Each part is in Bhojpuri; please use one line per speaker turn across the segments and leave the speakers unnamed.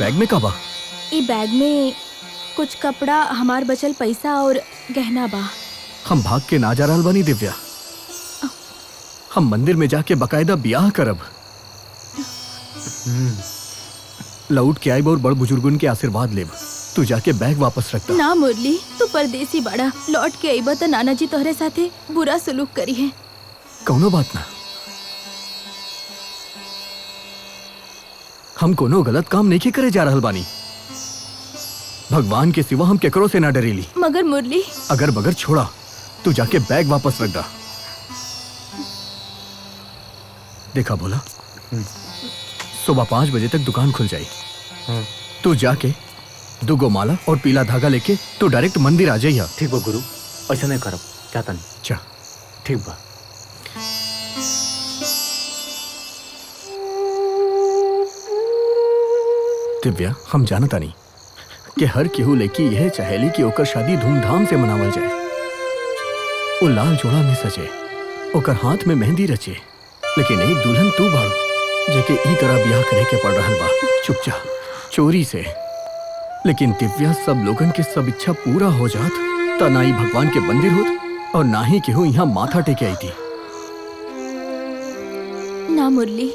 बैग में काबा?
ई बैग में कुछ कपड़ा, हमार बचल पैसा और गहना बा।
हम भाग के ना जा रहल बानी दिव्या। हम मंदिर में जाके बकायदा ब्याह करब। लौट के आइब और बड़ बुजुर्गन के आशीर्वाद लेब। तू जाके बैग वापस रखता।
ना मुरली, तू परदेसी बड़ा, लौट के आइबा त नाना जी तोहरे साथे बुरा सलूक करी है।
कौनो बात ना, हम कोनो गलत काम नहीं करे जा रहल बानी। भगवान के सिवा हम केकरो से ना डरेली।
मगर मुरली,
अगर बगर छोड़ा, तू जाके बैग वापस रख दा। देखा बोला, सुबह 5 बजे तक दुकान खुल जाई। तू जाके 2 गो माला और पीला धागा लेके तू डायरेक्ट मंदिर आ जाइया।
ठीक बा गुरु, ऐसा नहीं करब, चाहता नहीं।
चा
ठीक बा।
दिव्या, हम जानता नहीं कि हर केहू लेकी यह चाहेली कि ओकर शादी धूमधाम से मनावल जाए। वो लाल जोड़ा में सजे, ओकर हाथ में मेहंदी रचे, लेकिन एक दुल्हन तू बाड़ू जेके ई तरह ब्याह करे के पड़ रहल बा, चुपचाप चोरी से। लेकिन दिव्या, सब लोगन के सब इच्छा पूरा हो जात त ना ही भगवान के मंदिर होत और ना ही केहू यहाँ माथा टेके आई थी।
ना मुरली,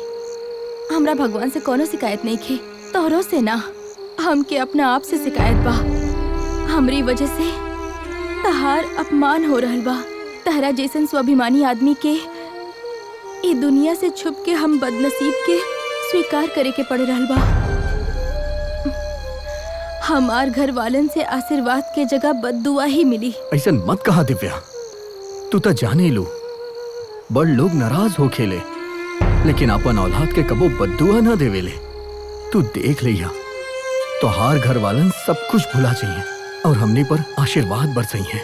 हमरा भगवान से कोनो शिकायत नहीं खे, तोहरो से ना, हमके अपना आप से शिकायत बा। हमरी वजह से तहार अपमान हो रहल बा। तहरा जैसन स्वाभिमानी आदमी के ई दुनिया से छुप के हम बदनसीब के स्वीकार करे के पड़ रहल बा। हमार घर वालन से आशीर्वाद के जगह बद्दुआ ही मिली।
ऐसा मत कहा दिव्या, तू तो जाने लू बड़ लोग नाराज हो खेले, लेकिन अपन औलाद के कबो बद्दुआ ना देवेले। तू देख लिया, तो हार घर वालन सब कुछ भुला चाहिए और हमने पर आशीर्वाद बरसई है।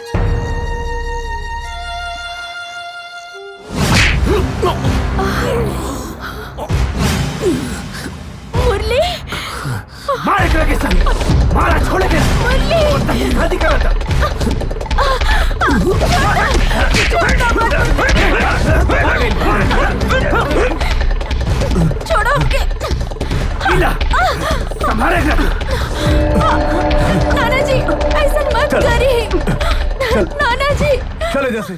मुरली,
मारे के संग मारा छोड़े के मुरली शादी करा था।
छोड़ो के
संभाले
नाना जी, ऐसा मत करिए। नाना जी,
चले जैसे।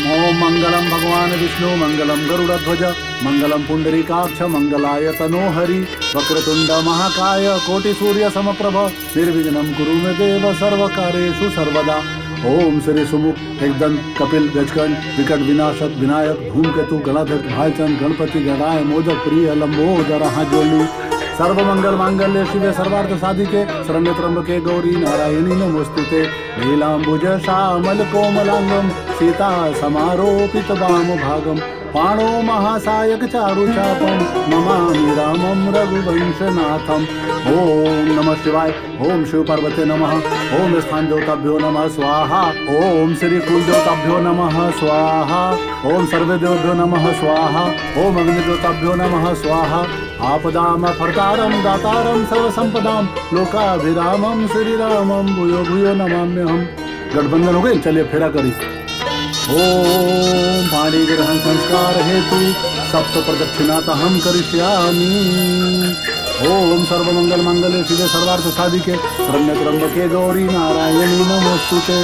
ओम मंगलम भगवान विष्णु, मंगलम गरुड़ध्वज, मंगलम पुंडरीकाक्ष, मंगलाय तनोहरि, वक्रतुंड महाकाय, कोटि सूर्य समप्रभ, निर्विघ्नं कुरु मे देव, सर्वकार्येषु सर्वदा। ओम श्री सुमुख एकदंत कपिल गजकंठ विकट विनाशक विनायक धूमकेतु गणाधर भाईचंद गणपति गणाय मोदक प्रिय लंबोदर हाथ जोड़ू। सर्वमंगल मांगल्य शिवे सर्वार्थ साधिके, शरण्य त्र्यंबके गौरी नारायणी नमोस्तुते। नीलांबुज श्यामल कोमलांगम, सीता समारोपित वाम भागम, पाणो महासायक चारुचापम, नमामि रामं रघुवंशनाथम। ओम नमः शिवाय, ओम शिव पार्वती नमः, ओम स्थान देवताभ्यो नमः स्वाहा, ओम श्री कुल देवताभ्यो नमः स्वाहा, ओम सर्व देवभ्यो नमः स्वाहा, ओम अग्नि देवताभ्यो नमः स्वाहा। आपदाम फर्तारम दातारम सर्वसंपदाम, लोकाभिरामम श्रीरामम भूयो भूयो नमाम्यहम्। गठबंधन हो गई, चलिए फेरा करी। ओम पाणी ग्रहण संस्कार हेतु सप्त प्रदक्षिणातहं करिष्यामि। ओम सर्वमंगल मंगले शिवे सर्वार्थ साधिके, शरण्य त्र्यंबके गौरी नारायणी नमोस्तुते।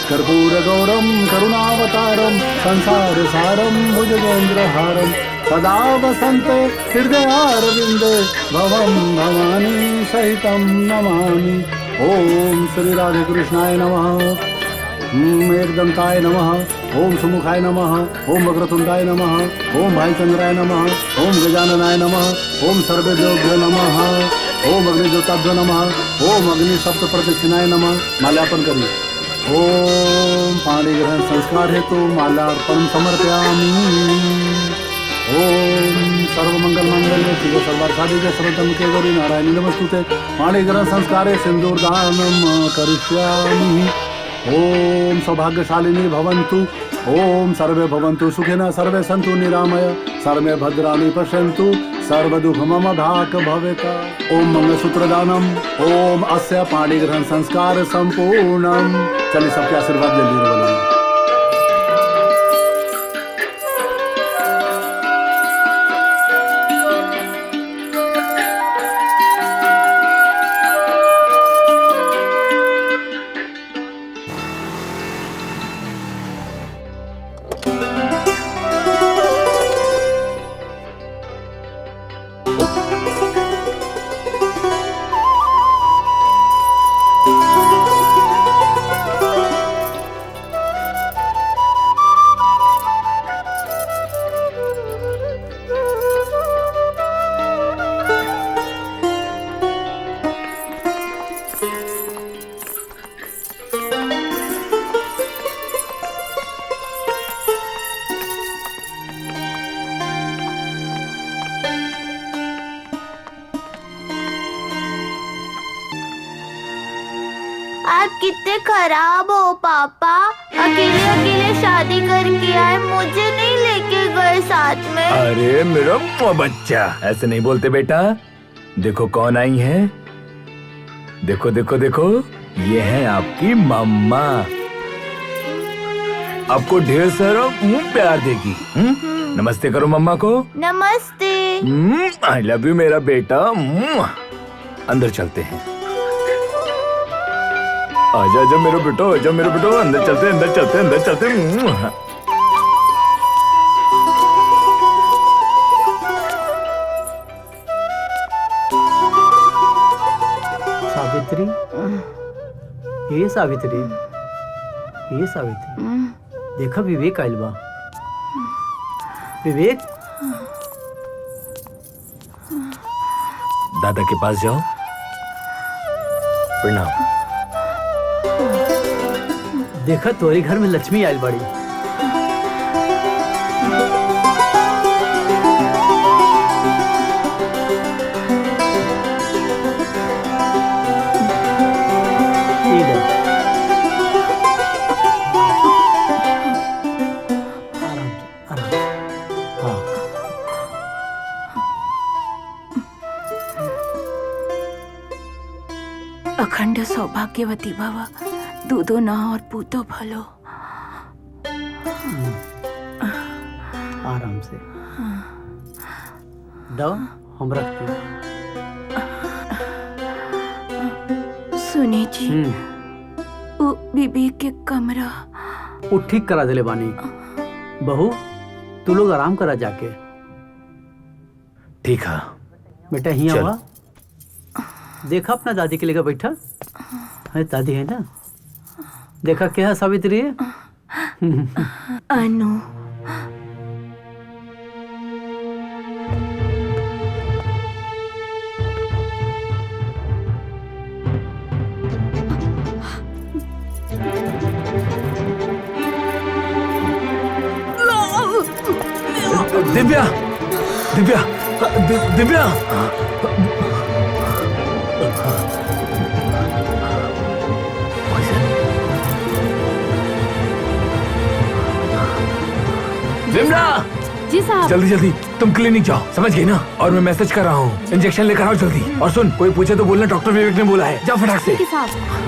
कर्पूर गौरम करुणावतारम, संसार सारम भुजगेंद्रहारम, सदा वसन्ते हृदयारविंदे, भवं भवानी सहितं नमामि। ओम श्री राधे कृष्णाय नमः, एकदंताय नमः, ओम सुमुखाय नमः, ओम वक्रतुंडाय नमः, ओम भाईचंद्राय नमः, ओम गजाननाय नमः, ओम सर्वदेवभ्यो नमः, ओम अग्निज्योताभ्यो नमः, ओम अग्नि सप्त प्रदक्षिणाय नमः। माल्यार्पण करिए। ओम पाणी ग्रहण संस्कार हेतु माल्यार्पण समर्पयामि। ओम सर्वमंगल मंगल्ये शिवे सर्वार्थ साधिके, शरण्य गौरी नारायणी नमोस्तुते। पाणी ग्रहण संस्कारे सिंदूरदानं करिष्यामि। ओम सौभाग्यशालिनी भवन्तु, ओम सर्वे भवन्तु सुखिनः, सर्वे सन्तु निरामय, सर्वे भद्राणि पश्यन्तु, सर्वदुख मम धाक भवेता। ओम मंगलसूत्रदानम, ओम अस्य पाणिग्रहण संस्कार संपूर्णम। चलिए सबके आशीर्वाद ले लिए बोलो।
आप कितने खराब हो पापा। अकेले अकेले शादी करके आए, मुझे नहीं लेके गए साथ में।
अरे मेरा बच्चा, ऐसे नहीं बोलते बेटा। देखो कौन आई है। देखो देखो देखो, ये है आपकी मम्मा। आपको ढेर सारा प्यार देगी। नमस्ते करो मम्मा को।
नमस्ते।
आई लव यू मेरा बेटा। अंदर चलते हैं। आजा आजा मेरा बेटा, आजा मेरा बेटा। अंदर चलते अंदर चलते अंदर चलते।
सावित्री, ये सावित्री, ये सावित्री, देखा विवेक आइल बा। विवेक,
दादा के पास जाओ। प्रणाम।
देखा तोरे घर में लक्ष्मी आइल बड़ी।
अखंड सौभाग्यवती भव, दूधो न और पूतो भलो।
आराम से दो, हम रखते।
सुनी जी, वो बीबी के कमरा
वो ठीक करा दिले बानी। बहू, तू लोग आराम करा जाके।
ठीक है
बेटा, ही हुआ। देखा अपना दादी के लेकर बैठा है। दादी है ना। देखा क्या है सावित्री है।
अनु,
दिव्या, दिव्या, दिव्या। विमला,
जी साहब।
जल्दी जल्दी तुम क्लिनिक जाओ, समझ गई ना। और मैं मैसेज कर रहा हूँ, इंजेक्शन लेकर आओ जल्दी। और सुन, कोई पूछे तो बोलना डॉक्टर विवेक ने बोला है। जाओ फटाक से।
जी साहब।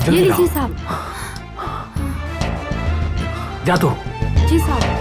ये लीजिए साहब।
जा तो।
जी साहब।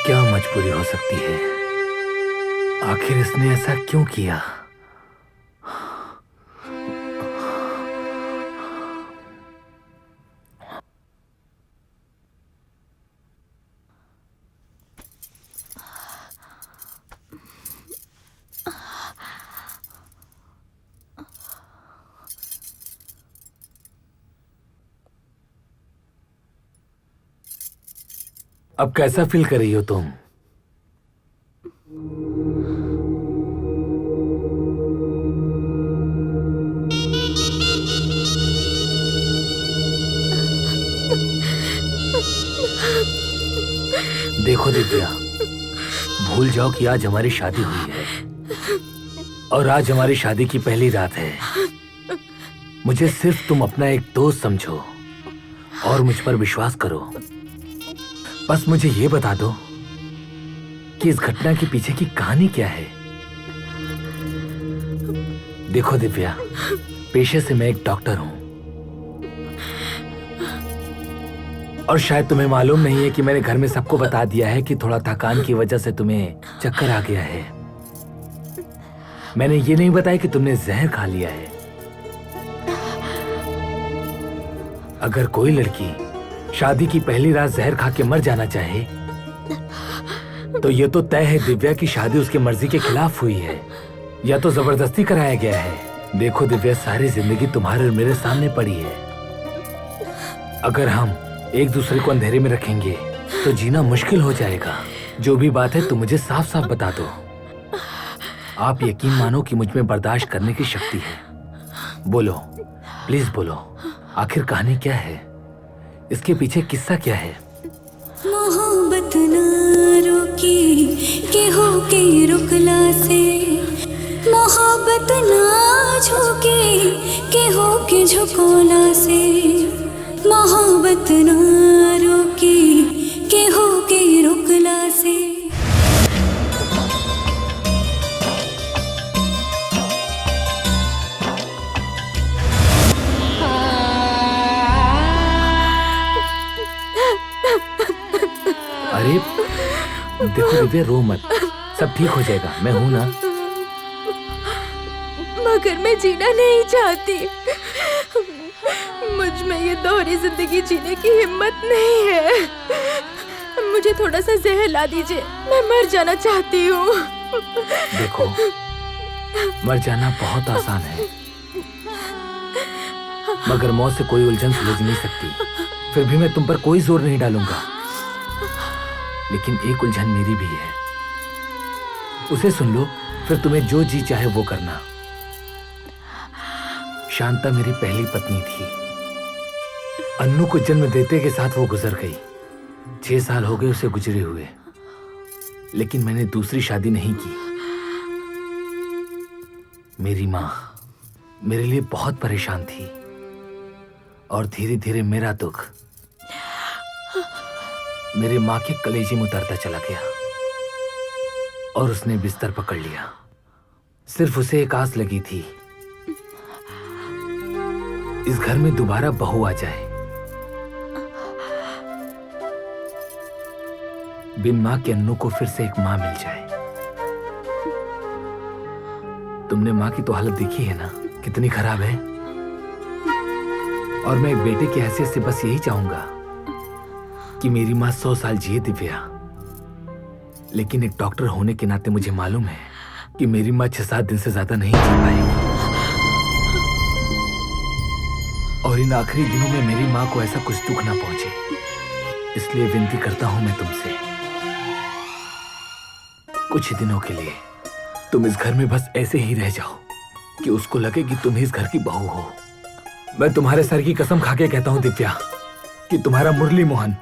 क्या मजबूरी हो सकती है? आखिर इसने ऐसा क्यों किया? अब कैसा फील कर रही हो तुम? देखो दिव्या, भूल जाओ कि आज हमारी शादी हुई है और आज हमारी शादी की पहली रात है। मुझे सिर्फ तुम अपना एक दोस्त समझो और मुझ पर विश्वास करो। बस मुझे ये बता दो कि इस घटना के पीछे की कहानी क्या है। देखो दिव्या, पेशे से मैं एक डॉक्टर हूं और शायद तुम्हें मालूम नहीं है कि मैंने घर में सबको बता दिया है कि थोड़ा थकान की वजह से तुम्हें चक्कर आ गया है। मैंने ये नहीं बताया कि तुमने जहर खा लिया है। अगर कोई लड़की शादी की पहली रात जहर खा के मर जाना चाहे तो ये तो तय है दिव्या की शादी उसकी मर्जी के खिलाफ हुई है या तो जबरदस्ती कराया गया है। देखो दिव्या, सारी जिंदगी तुम्हारे और मेरे सामने पड़ी है। अगर हम एक दूसरे को अंधेरे में रखेंगे तो जीना मुश्किल हो जाएगा। जो भी बात है तुम मुझे साफ साफ बता दो। आप यकीन मानो कि मुझ में बर्दाश्त करने की शक्ति है। बोलो, प्लीज बोलो, आखिर कहानी क्या है? इसके पीछे किस्सा क्या है?
मोहब्बत ना रोकी के हो के रुकला से, मोहब्बत ना झुके के हो के झुकोला से, मोहब्बत ना रोकी के हो के रुकला से।
अरे देखो दिव्या, रो मत, सब ठीक हो जाएगा, मैं हूं ना।
मगर मैं जीना नहीं चाहती। मुझ में ये दोहरी जिंदगी जीने की हिम्मत नहीं है। मुझे थोड़ा सा जहर ला दीजिए, मैं मर जाना चाहती हूँ।
देखो, मर जाना बहुत आसान है मगर मौत से कोई उलझन सुलझ नहीं सकती। फिर भी मैं तुम पर कोई जोर नहीं डालूंगा, लेकिन एक उलझन मेरी भी है, उसे सुन लो, फिर तुम्हें जो जी चाहे वो करना। शांता मेरी पहली पत्नी थी। अन्नू को जन्म देते के साथ वो गुजर गई। 6 साल हो गए उसे गुजरे हुए, लेकिन मैंने दूसरी शादी नहीं की। मेरी माँ मेरे लिए बहुत परेशान थी और धीरे धीरे मेरा दुख मेरी माँ के कलेजे में उतरता चला गया और उसने बिस्तर पकड़ लिया। सिर्फ उसे एक आस लगी थी, इस घर में दोबारा बहू आ जाए, बिन माँ के अन्नू को फिर से एक माँ मिल जाए। तुमने माँ की तो हालत देखी है ना, कितनी खराब है। और मैं एक बेटे की हैसियत से बस यही चाहूंगा कि मेरी माँ 100 साल जिए दिव्या, लेकिन एक डॉक्टर होने के नाते मुझे मालूम है कि मेरी माँ 6-7 दिन से ज्यादा नहीं जी पाएगी। और इन आखिरी दिनों में मेरी माँ को ऐसा कुछ दुख ना पहुंचे, इसलिए विनती करता हूं मैं तुमसे, कुछ ही दिनों के लिए तुम इस घर में बस ऐसे ही रह जाओ कि उसको लगे कि तुम ही इस घर की बहू हो। मैं तुम्हारे सर की कसम खा के कहता हूं दिव्या कि तुम्हारा मुरली मोहन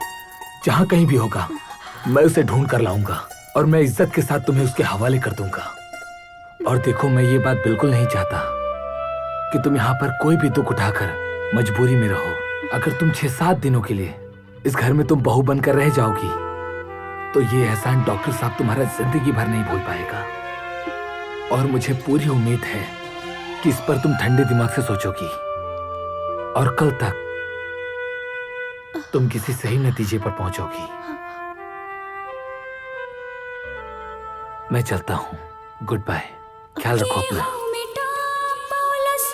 जहां कहीं भी होगा मैं उसे ढूंढ कर लाऊंगा और मैं इज्जत के साथ तुम्हें उसके हवाले कर दूंगा। और देखो, मैं ये बात बिल्कुल नहीं चाहता कि तुम यहाँ पर कोई भी दुख उठाकर मजबूरी में रहो। अगर तुम 6-7 दिनों के लिए इस घर में तुम बहू बनकर रह जाओगी तो ये एहसान डॉक्टर साहब तुम्हारा जिंदगी भर नहीं भूल पाएगा। और मुझे पूरी उम्मीद है कि इस पर तुम ठंडे दिमाग से सोचोगी और कल तक तुम किसी सही नतीजे पर पहुंचोगी। मैं चलता हूं, गुड बाय, ख्याल रखो अपना।
मिटा पालस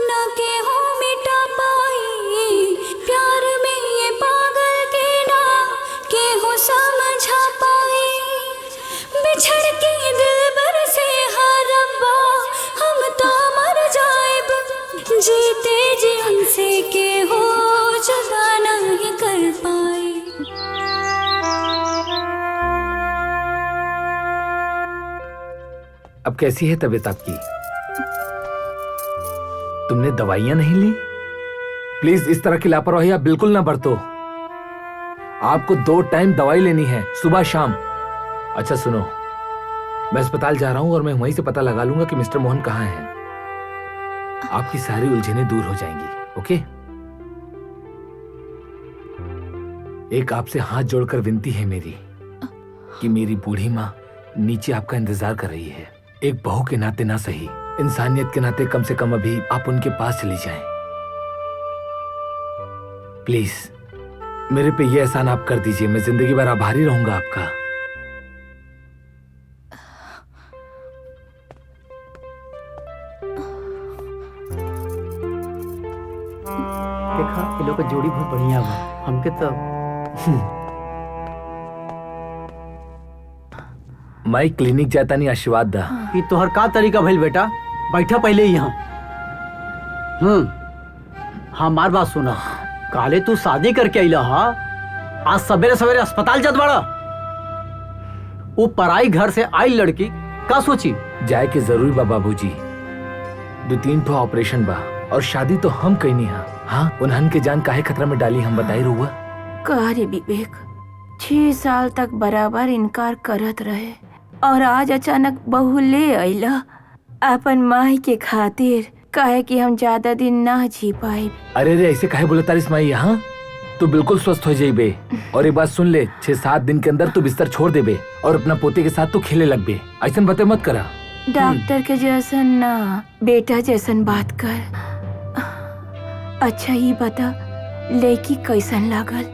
ना के हो मिटा पाई, प्यार में ये पागल के ना के हो समझा पाई, बिछड़ के दिल भर से हर रब्बा हम तो मर जाएब, जीते जी उनसे के हो जुदा नहीं कर पाए।
अब कैसी है तबीयत आपकी? तुमने दवाइयां नहीं ली? प्लीज इस तरह की लापरवाही आप बिल्कुल ना बरतो। आपको 2 टाइम दवाई लेनी है, सुबह शाम। अच्छा सुनो, मैं अस्पताल जा रहा हूं और मैं वहीं से पता लगा लूंगा कि मिस्टर मोहन कहाँ हैं। आपकी सारी उलझनें दूर हो जाएंगी, ओके? एक आपसे हाथ जोड़कर विनती है मेरी कि मेरी बूढ़ी माँ नीचे आपका इंतजार कर रही है। एक बहू के नाते ना सही, इंसानियत के नाते कम से कम अभी आप उनके पास चली जाएं। प्लीज मेरे पे ये एहसान आप कर दीजिए, मैं जिंदगी भर आभारी रहूंगा आपका।
देखा ये लोग का जोड़ी बहुत बढ़िया बा, हमके तो
माई क्लिनिक जाता नहीं, आशीर्वाद दा।
ये तोहर का तरीका भइल बेटा, बैठा पहले ही यहाँ। हमार बात सुना, काले तू शादी करके अइला हा, आज सवेरे सवेरे अस्पताल जात बाड़ा। वो पराई घर से आई लड़की का सोची?
जाए के जरूरी बा बाबूजी, 2-3 ठो ऑपरेशन बा और शादी तो हम कहीं नहीं। हाँ, उन्हन के जान काहे खतरा में डाली हम बताई रहुआ।
कह रे विवेक, 6 साल तक बराबर इनकार करत रहे और आज अचानक बहू ले अइला अपन माई के खातिर, काहे कि हम ज्यादा दिन ना जी पाए।
अरे रे, ऐसे काहे बोले तारिस माई? यहाँ तू बिल्कुल स्वस्थ हो जाइबे। और एक बात सुन ले, 6-7 दिन के अंदर तू बिस्तर छोड़ देबे और अपना पोते के साथ तू खेले लगबे। ऐसा बातें मत करा।
डॉक्टर के जैसन ना, बेटा जैसन बात कर। अच्छा ये बता, लड़की कैसन लागल?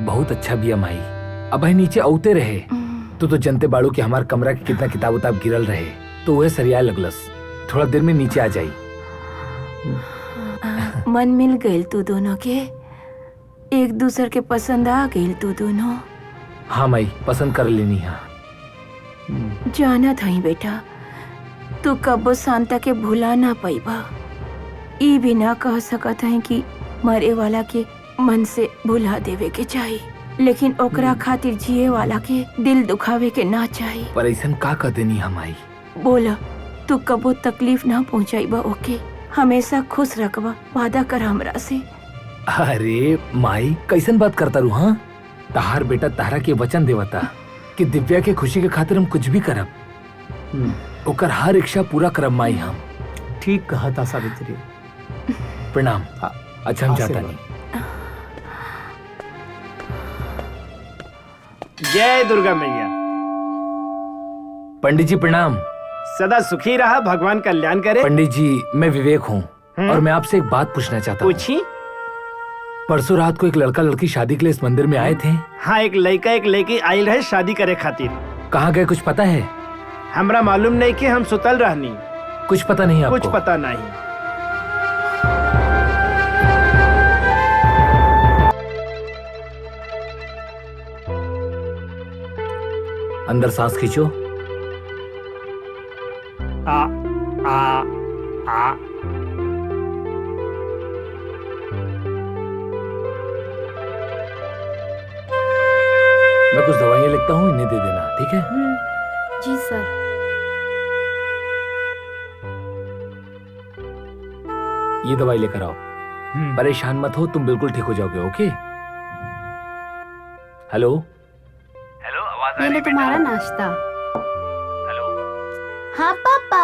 बहुत अच्छा बिया माई। अब भाई नीचे औते रहे तो जनते बाड़ू के हमार कमरा के कितना किताब उताब गिरल रहे तो वह सरिया लगलस, थोड़ा देर में नीचे आ जाई।
मन मिल गइल तू दोनों के, एक दूसर के पसंद आ गइल तू दोनों।
हाँ माई, पसंद कर लेनी। हाँ
जानत हई बेटा, तू कबो शांता के भुला ना पाइबा। ई भी ना कह सकत है कि मरे वाला के मन से भुला देवे के चाहिए, लेकिन ओकरा खातिर जिए वाला के दिल दुखावे के ना चाहिए।
पर ऐसा का कर देनी हमारी?
बोला, तू कबो तकलीफ ना पहुँचाइबा ओके, हमेशा खुश रखबा, वादा कर हमरा से।
अरे माई, कैसन बात करता रू? हाँ, तहार बेटा तारा के वचन देवता कि दिव्या के खुशी के खातिर हम कुछ भी करब, ओकर हर इच्छा पूरा करब माई। हम
ठीक कहा था सावित्री।
प्रणाम। अच्छा हम जाता नहीं।
जय दुर्गा मैया।
पंडित जी प्रणाम।
सदा सुखी रहा, भगवान कल्याण करे।
पंडित जी, मैं विवेक हूँ और मैं आपसे एक बात पूछना चाहता हूँ।
पूछी।
परसों रात को एक लड़का लड़की शादी के लिए इस मंदिर में आए थे।
हाँ, एक लड़का एक लड़की आई रहे शादी करे खातिर।
कहाँ गए कुछ पता है?
हमरा मालूम नहीं कि हम सुतल रहनी।
कुछ पता नहीं आपको?
कुछ पता नहीं।
अंदर सांस खींचो।
आ आ आ
मैं कुछ दवाइयाँ लिखता हूँ, इन्हें दे देना, ठीक है?
जी सर।
ये दवाई लेकर आओ। परेशान मत हो, तुम बिल्कुल ठीक हो जाओगे। ओके? हेलो हेलो, आवाज आ
ये
रही
लो
है
तुम्हारा
बेटा?
नाश्ता।
हेलो
हाँ पापा।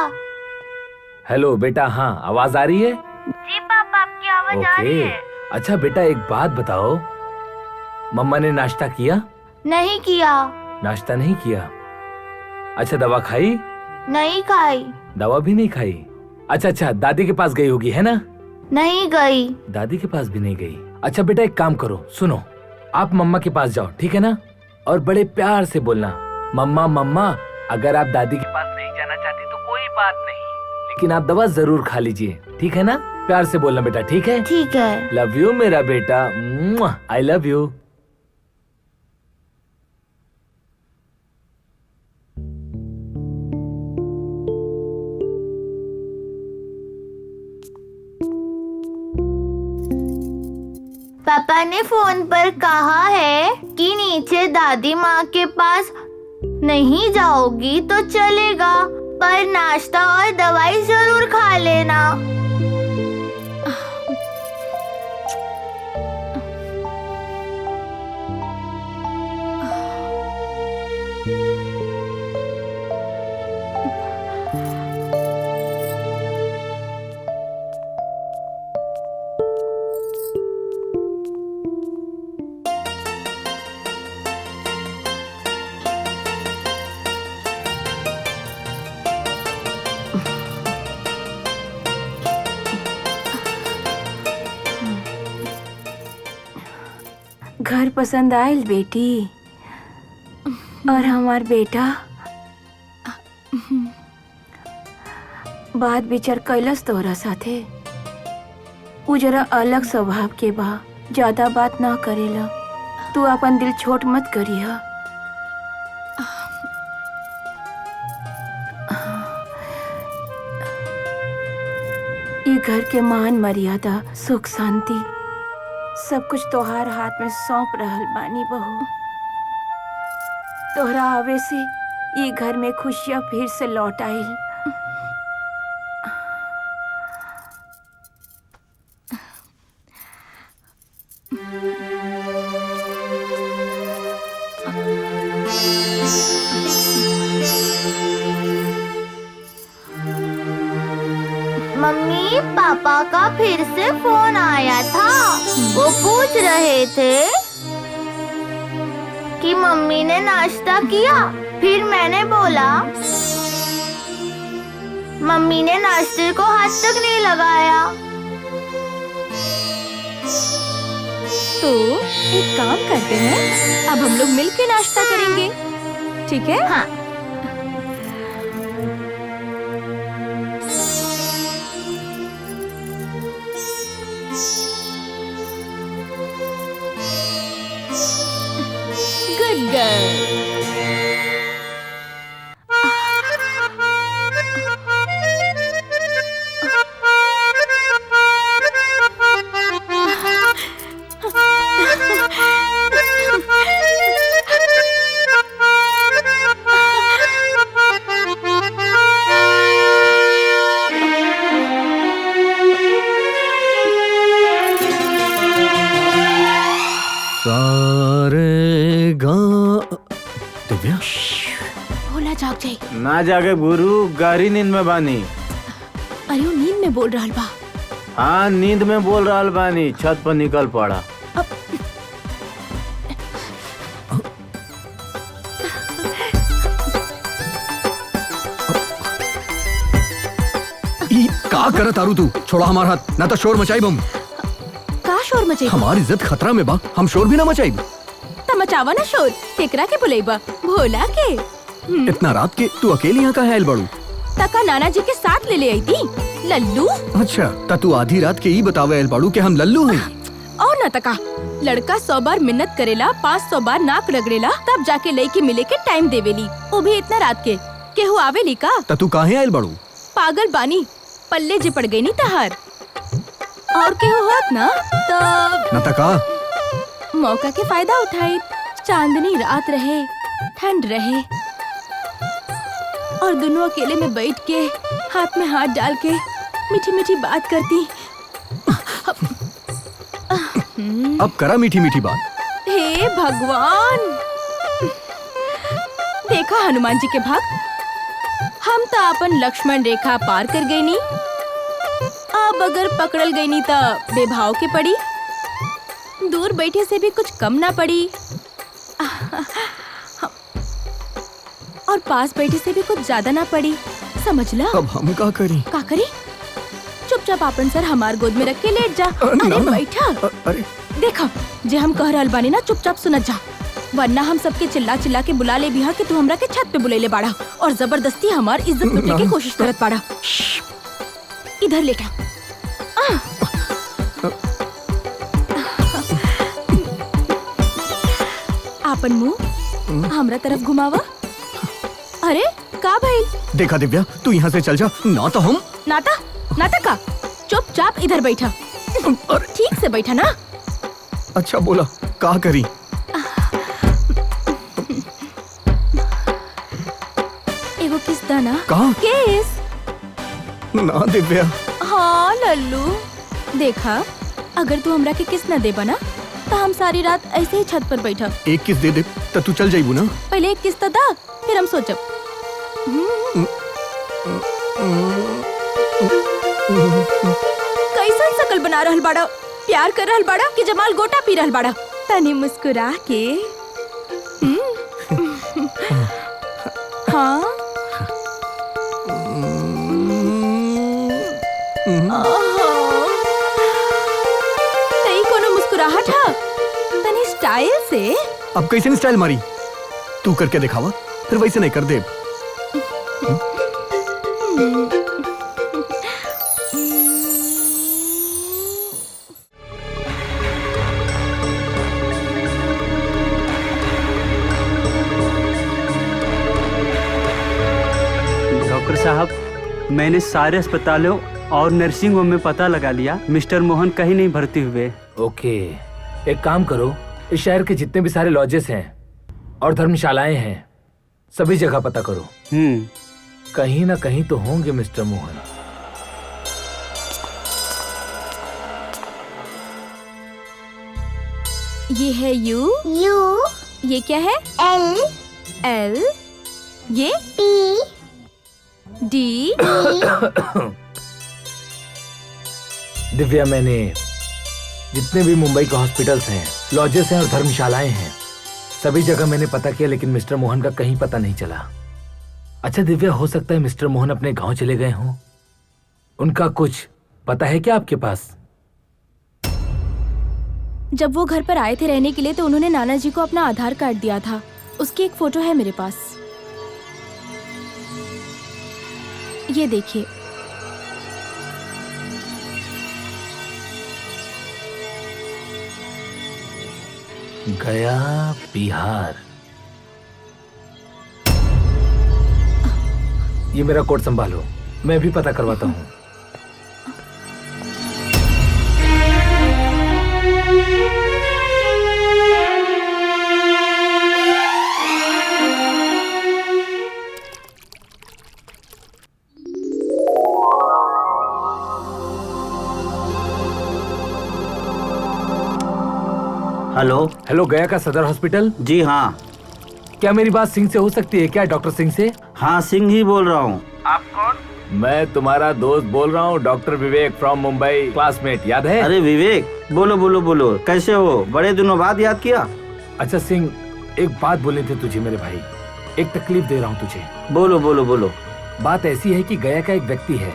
हेलो बेटा, हाँ आवाज आ रही है?
जी पापा, आपकी आवाज आ रही
ओके।
है।
अच्छा बेटा, एक बात बताओ, मम्मा ने नाश्ता किया?
नहीं किया।
नाश्ता नहीं किया? अच्छा, दवा खाई?
नहीं खाई।
दवा भी नहीं खाई? अच्छा अच्छा, दादी के पास गई होगी, है ना?
नहीं गई।
दादी के पास भी नहीं गई? अच्छा बेटा, एक काम करो, सुनो, आप मम्मा के पास जाओ, ठीक है ना? और बड़े प्यार से बोलना, मम्मा मम्मा। अगर आप दादी के पास नहीं जाना चाहती तो कोई बात नहीं, लेकिन आप दवा जरूर खा लीजिए, ठीक है ना? प्यार से बोलना बेटा, ठीक है?
ठीक है।
लव यू मेरा बेटा, आई लव यू।
पापा ने फोन पर कहा है कि नीचे दादी माँ के पास नहीं जाओगी तो चलेगा, पर नाश्ता और दवाई जरूर खा लेना।
घर पसंद आयल बेटी, और हमार बेटा बात विचार कैलस तोरा साथे। उ जरा अलग स्वभाव के बा, ज्यादा बात ना करेला। तू अपन दिल छोट मत करिहा। ये घर के मान मर्यादा, सुख शांति सब कुछ तोहार हाथ में सौंप रहल बानी बहू। तोहरा आवे से ये घर में खुशियाँ फिर से लौट आइल।
मम्मी, पापा का फिर से फोन आया था। वो पूछ रहे थे कि मम्मी ने नाश्ता किया। फिर मैंने बोला मम्मी ने नाश्ते को हाथ तक नहीं लगाया।
तो एक काम करते हैं, अब हम लोग मिलके नाश्ता करेंगे, ठीक है?
हाँ।
Good girl.
सारे गा दिव्या,
भोला जाग जाए।
ना जागे गुरु, गहरी नींद में बानी।
अरे वो नींद में बोल रहा बा।
हाँ, नींद में बोल रहा बानी। छत पर निकल पड़ा।
का करत तारू तू? छोड़ा हमार हाथ, ना तो शोर मचाई बम।
का शोर मचे?
हमारी इज्जत खतरा में बा, हम शोर भी ना मचाई।
त मचावा ना शोर। केकरा के बुलाईबा? भोला के।
इतना रात के तू अकेली यहाँ का है बड़ू?
तका नाना जी के साथ ले आई थी। लल्लू?
अच्छा, ता तू आधी रात के ही बतावे एल बाड़ू के हम लल्लू हैं।
और न तका लड़का 100 बार मिन्नत करेला, 500 बार नाक रगड़ेला, तब जाके लड़की मिले के टाइम देवेली, वो भी इतना रात के। केहू आवेली का?
त तू काहे आइल बड़ू?
पागल बानी, पल्ले जे पड़ गई नी तहार। और केहू होत ना तो
न त का?
मौका के फायदा उठाई। चांदनी रात रहे, ठंड रहे, और दोनों अकेले में बैठ के हाथ में हाथ डाल के मीठी मीठी बात करती।
अब करा मीठी मीठी बात।
हे भगवान, देखा हनुमान जी के भक्त, हम तो अपन लक्ष्मण रेखा पार कर गई नी। अब अगर पकड़ल गई नी तो बेभाव के पड़ी, दूर बैठे से भी कुछ कम ना पड़ी, और पास बैठे से भी कुछ ज्यादा ना पड़ी। समझ ला?
अब हम का करी?
का करी? चुपचाप अपन सर हमार गोद में रख के लेट जा। अरे बैठा।
अरे
देखा, जे हम कह रहल बानी ना, चुपचाप सुनत जा, वरना हम सबके चिल्ला चिल्ला के बुला ले बिहा कि तू हमरा के छत पे बुलेले बाड़ा और जबरदस्ती हमार इज्जत लूटे की कोशिश करत बाड़ा। इधर लेटा। आपन मुंह हमरा तरफ घुमावा। अरे का भाई?
देखा दिव्या, तू यहाँ से चल जा, ना तो हम।
नाता का? चुपचाप इधर बैठा। ठीक से बैठा ना।
अच्छा बोला, का करी?
एगो किस दाना?
का?
किस?
ना दिव्या।
हाँ लल्लू, देखा, अगर तू हमरा के किस न देबा ना तो हम सारी रात ऐसे ही छत पर बैठा।
एक किस दे दे तो तू चल जाइबू ना।
पहले एक किस तो दा, फिर हम सोचब। कैसन शकल बना रहल बाड़ा? प्यार कर रहल बाड़ा कि जमाल गोटा पी रहल बाड़ा? तनी मुस्कुरा के। हाँ नहीं, कोनो मुस्कुराहट है तनी स्टाइल से।
अब कैसे स्टाइल मारी? तू करके दिखावा, फिर वैसे नहीं कर दे।
डॉक्टर साहब, मैंने सारे अस्पतालों और नर्सिंग होम में पता लगा लिया, मिस्टर मोहन कहीं नहीं भर्ती हुए।
ओके, एक काम करो, इस शहर के जितने भी सारे लॉजेस हैं और धर्मशालाएं हैं, सभी जगह पता करो। कहीं ना कहीं तो होंगे मिस्टर मोहन।
ये है यू। ये क्या है? एल। ये डी।
दिव्या, मैंने जितने भी मुंबई के हॉस्पिटल्स हैं, लॉजेस हैं और धर्मशालाएं हैं, सभी जगह मैंने पता किया, लेकिन मिस्टर मोहन का कहीं पता नहीं चला। अच्छा दिव्या, हो सकता है मिस्टर मोहन अपने गांव चले गए हों। उनका कुछ पता है क्या आपके पास?
जब वो घर पर आए थे रहने के लिए तो उन्होंने नाना जी को अपना आधार कार्ड दिया था, उसकी एक फोटो है मेरे पास। ये देखिए।
गया बिहार। ये मेरा कोड संभालो, मैं भी पता करवाता हूँ। हेलो, गया का सदर हॉस्पिटल?
जी हाँ।
क्या मेरी बात सिंह से हो सकती है क्या? डॉक्टर सिंह से?
हाँ, सिंह ही बोल रहा हूँ।
आप कौन? मैं तुम्हारा दोस्त बोल रहा हूँ, doctor Vivek from Mumbai, classmate, याद है?
अरे विवेक, बोलो बोलो बोलो, कैसे हो? बड़े दिनों बाद याद किया।
अच्छा सिंह, एक बात बोलनी थी तुझे मेरे भाई, एक तकलीफ दे रहा हूँ तुझे।
बोलो बोलो बोलो।
बात ऐसी है कि गया का एक व्यक्ति है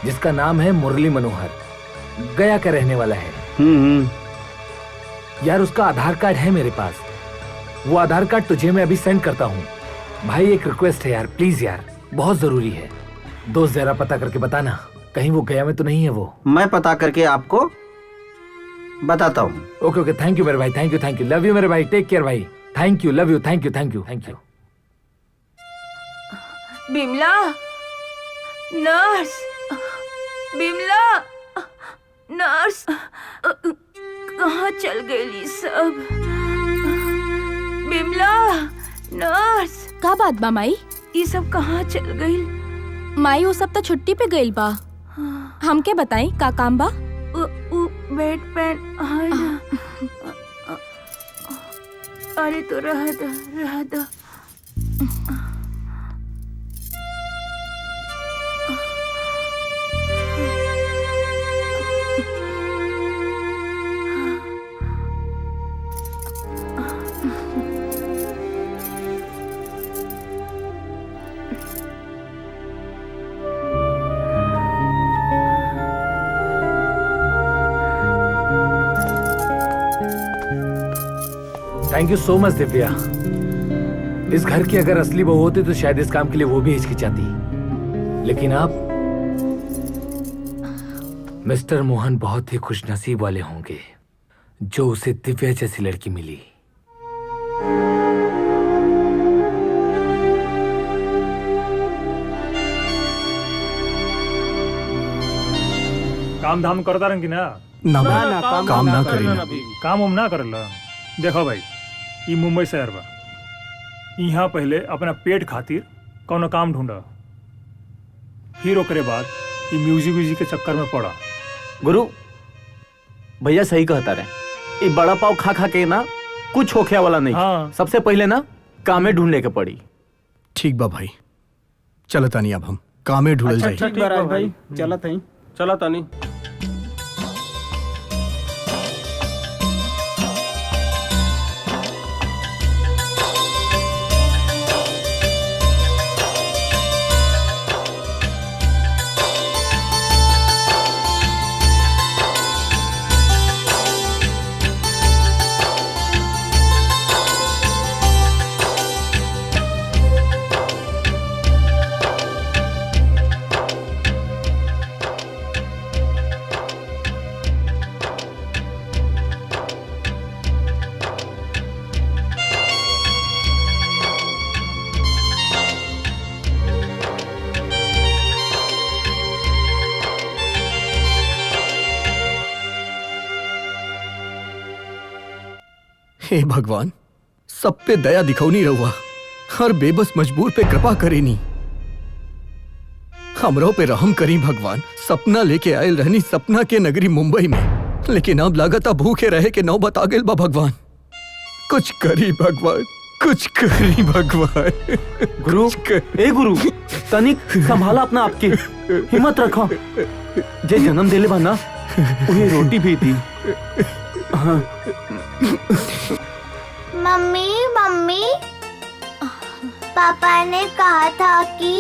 जिसका नाम है मुरली मनोहर, गया का रहने वाला है। यार, उसका आधार कार्ड है मेरे पास, वो आधार कार्ड तुझे मैं अभी सेंड करता हूँ। भाई एक रिक्वेस्ट है यार, प्लीज यार, बहुत जरूरी है। दोस्त जरा पता करके बताना, कहीं वो गया में तो नहीं है वो।
मैं पता करके आपको
बताता हूँ।
ओके ओके, थैंक यू मेरे भाई, थैंक यू, लव यू मेरे भाई, टेक केयर भाई, thank you, love you, thank you.
Bimla, nurse, Bimla, nurse, कहाँ चल गई सब? बिमला, नर्स, का बात बा माई? ये सब कहाँ चल गई? माई वो सब तो छुट्टी पे गई बा। हमके बताई का काम बा? बेड पेन अरे तो रह दो।
Thank you so much Divya. इस घर की अगर असली बहू होती तो शायद इस काम के लिए वो भी हिचकिचाती, लेकिन आप मिस्टर मोहन बहुत ही खुशनसीब वाले होंगे जो उसे दिव्या जैसी लड़की मिली।
काम धाम करता रंगी ना?
ना काम ना करी ना।
काम उम ना करला। देखो भाई, ये मुंबई शहर बा, यहाँ पहले अपना पेट खातिर कौनो काम ढूंढा, फिर ओकरे बाद ये म्यूजिक के चक्कर में पड़ा।
गुरु भैया सही कहता रहे, ये बड़ा पाव खा खा के ना कुछ होखे वाला नहीं।
हाँ।
सबसे पहले ना कामे ढूंढने के पड़ी।
ठीक बा भाई, चलता नहीं अब हम कामे ढूंढल जाई।
ठीक बा भाई, चलत हई।
चला तानी।
हे भगवान, सब पे दया दिखौनी रहुआ, हर बेबस मजबूर पे कृपा करेनी, हमरों पे रहम करी भगवान। सपना लेके आयल रहनी सपना के नगरी मुंबई में, लेकिन अब लागता भूखे रहे के नौबत आ गेल बा भगवान। कुछ करी भगवान, कुछ करी भगवान।
गुरु, ए गुरु, तनिक संभाला अपना आपके, हिम्मत रखो। जे जन्म देले बा ना, उन्हें रोटी भी दी। हाँ।
मम्मी, पापा ने कहा था कि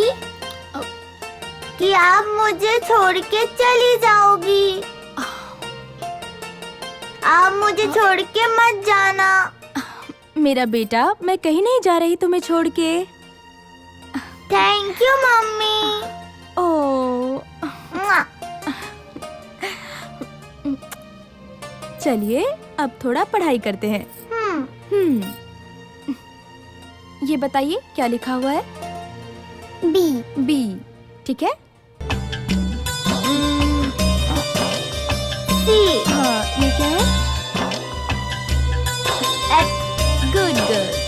आप मुझे छोड़ के चली जाओगी। आप मुझे छोड़ के मत जाना।
मेरा बेटा, मैं कहीं नहीं जा रही तुम्हें छोड़ के।
Thank you mummy.
ओ, चलिए अब थोड़ा पढ़ाई करते हैं। ये बताइए क्या लिखा हुआ है? बी, ठीक है।
सी,
हाँ, ये क्या है?
F,
good girl.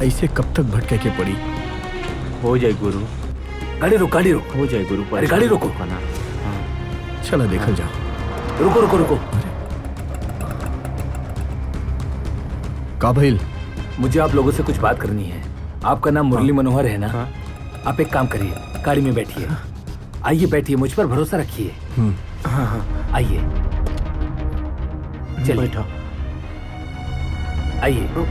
ऐसे कब तक भटके के पड़ी?
हो जाए गुरु,
गाड़ी रुक, गाड़ी रुक।
हो जाए गुरु।
अरे गाड़ी रोको।
चला देखल जाओ।
रुको रुको रुको।
का भइल?
मुझे आप लोगों से कुछ बात करनी है। आपका नाम मुरली मनोहर है ना? आप एक काम करिए, गाड़ी में बैठिए। आइए बैठिए, मुझ पर भरोसा रखिए। आइए, चलिए
बैठा।
आइए।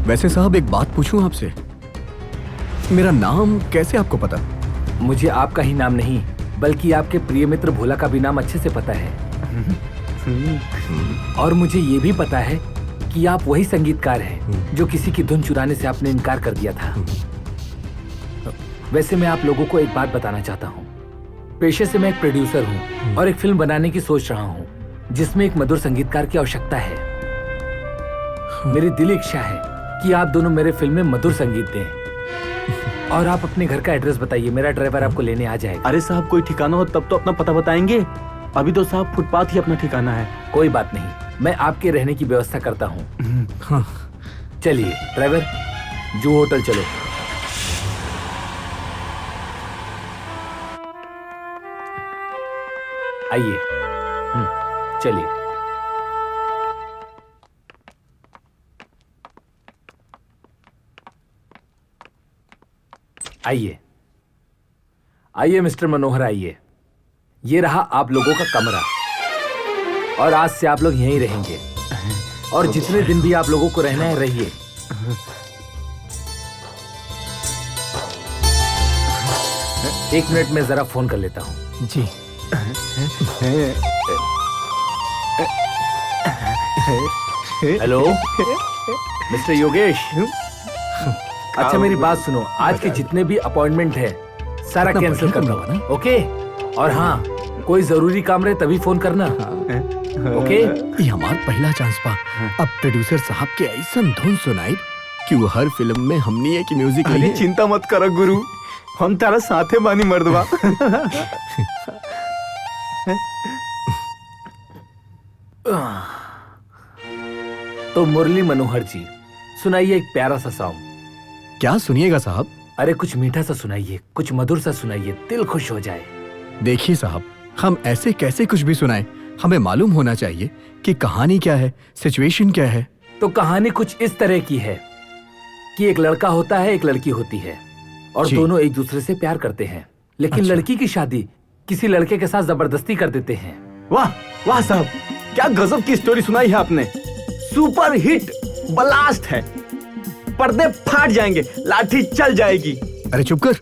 वैसे साहब एक बात पूछूं आपसे, मेरा नाम कैसे आपको पता?
मुझे आपका ही नाम नहीं बल्कि आपके प्रिय मित्र भोला का भी नाम अच्छे से पता है। और मुझे ये भी पता है कि आप वही संगीतकार हैं जो किसी की धुन चुराने से आपने इनकार कर दिया था। वैसे मैं आप लोगों को एक बात बताना चाहता हूँ। पेशे से मैं एक प्रोड्यूसर हूँ और एक फिल्म बनाने की सोच रहा हूँ जिसमें एक मधुर संगीतकार की आवश्यकता है। मेरी दिली इच्छा है कि आप दोनों मेरे फिल्म में मधुर संगीत दें। और आप अपने घर का एड्रेस बताइए, मेरा ड्राइवर आपको लेने आ जाएगा।
अरे साहब, कोई ठिकाना हो तब तो अपना पता बताएंगे। अभी तो साहब फुटपाथ ही अपना ठिकाना है।
कोई बात नहीं, मैं आपके रहने की व्यवस्था करता हूँ। चलिए ड्राइवर, जू होटल चलो। आइए, चलिए। आइए आइए मिस्टर मनोहर, आइए। ये रहा आप लोगों का कमरा और आज से आप लोग यहीं रहेंगे और जितने दिन भी आप लोगों को रहना है रहिए। एक मिनट में जरा फोन कर लेता हूँ।
जी।
Hello mister Yogesh. अच्छा मेरी बात सुनो, आज के जितने भी अपॉइंटमेंट है सारा कैंसिल कर दो, ओके? और हाँ, कोई जरूरी काम रहे तभी फोन करना, ओके?
ये हमारा पहला चांस पा। अब प्रोड्यूसर साहब के ऐसा धुन सुनाई कि वो हर फिल्म में हमनी है कि म्यूजिक
अरे
लगे।
चिंता मत करो गुरु, हम तारा साथे बानी मर्दवा।
तो मुरली मनोहर जी, सुनाइए एक प्यारा सा सॉन्ग।
क्या सुनिएगा साहब?
अरे कुछ मीठा सा सुनाइए, कुछ मधुर सा सुनाइए, दिल खुश हो जाए।
देखिए साहब, हम ऐसे कैसे कुछ भी सुनाएं? हमें मालूम होना चाहिए कि कहानी क्या है, सिचुएशन क्या है।
तो कहानी कुछ इस तरह की है कि एक लड़का होता है, एक लड़की होती है और
जी।
दोनों एक दूसरे से प्यार करते हैं, लेकिन
अच्छा।
लड़की की शादी किसी लड़के के साथ जबरदस्ती कर देते हैं।
वाह वाह साहब, क्या गजब की स्टोरी सुनाई है आपने। सुपर हिट ब्लास्ट है, पर्दे फाट जाएंगे, लाठी चल जाएगी।
अरे चुप कर।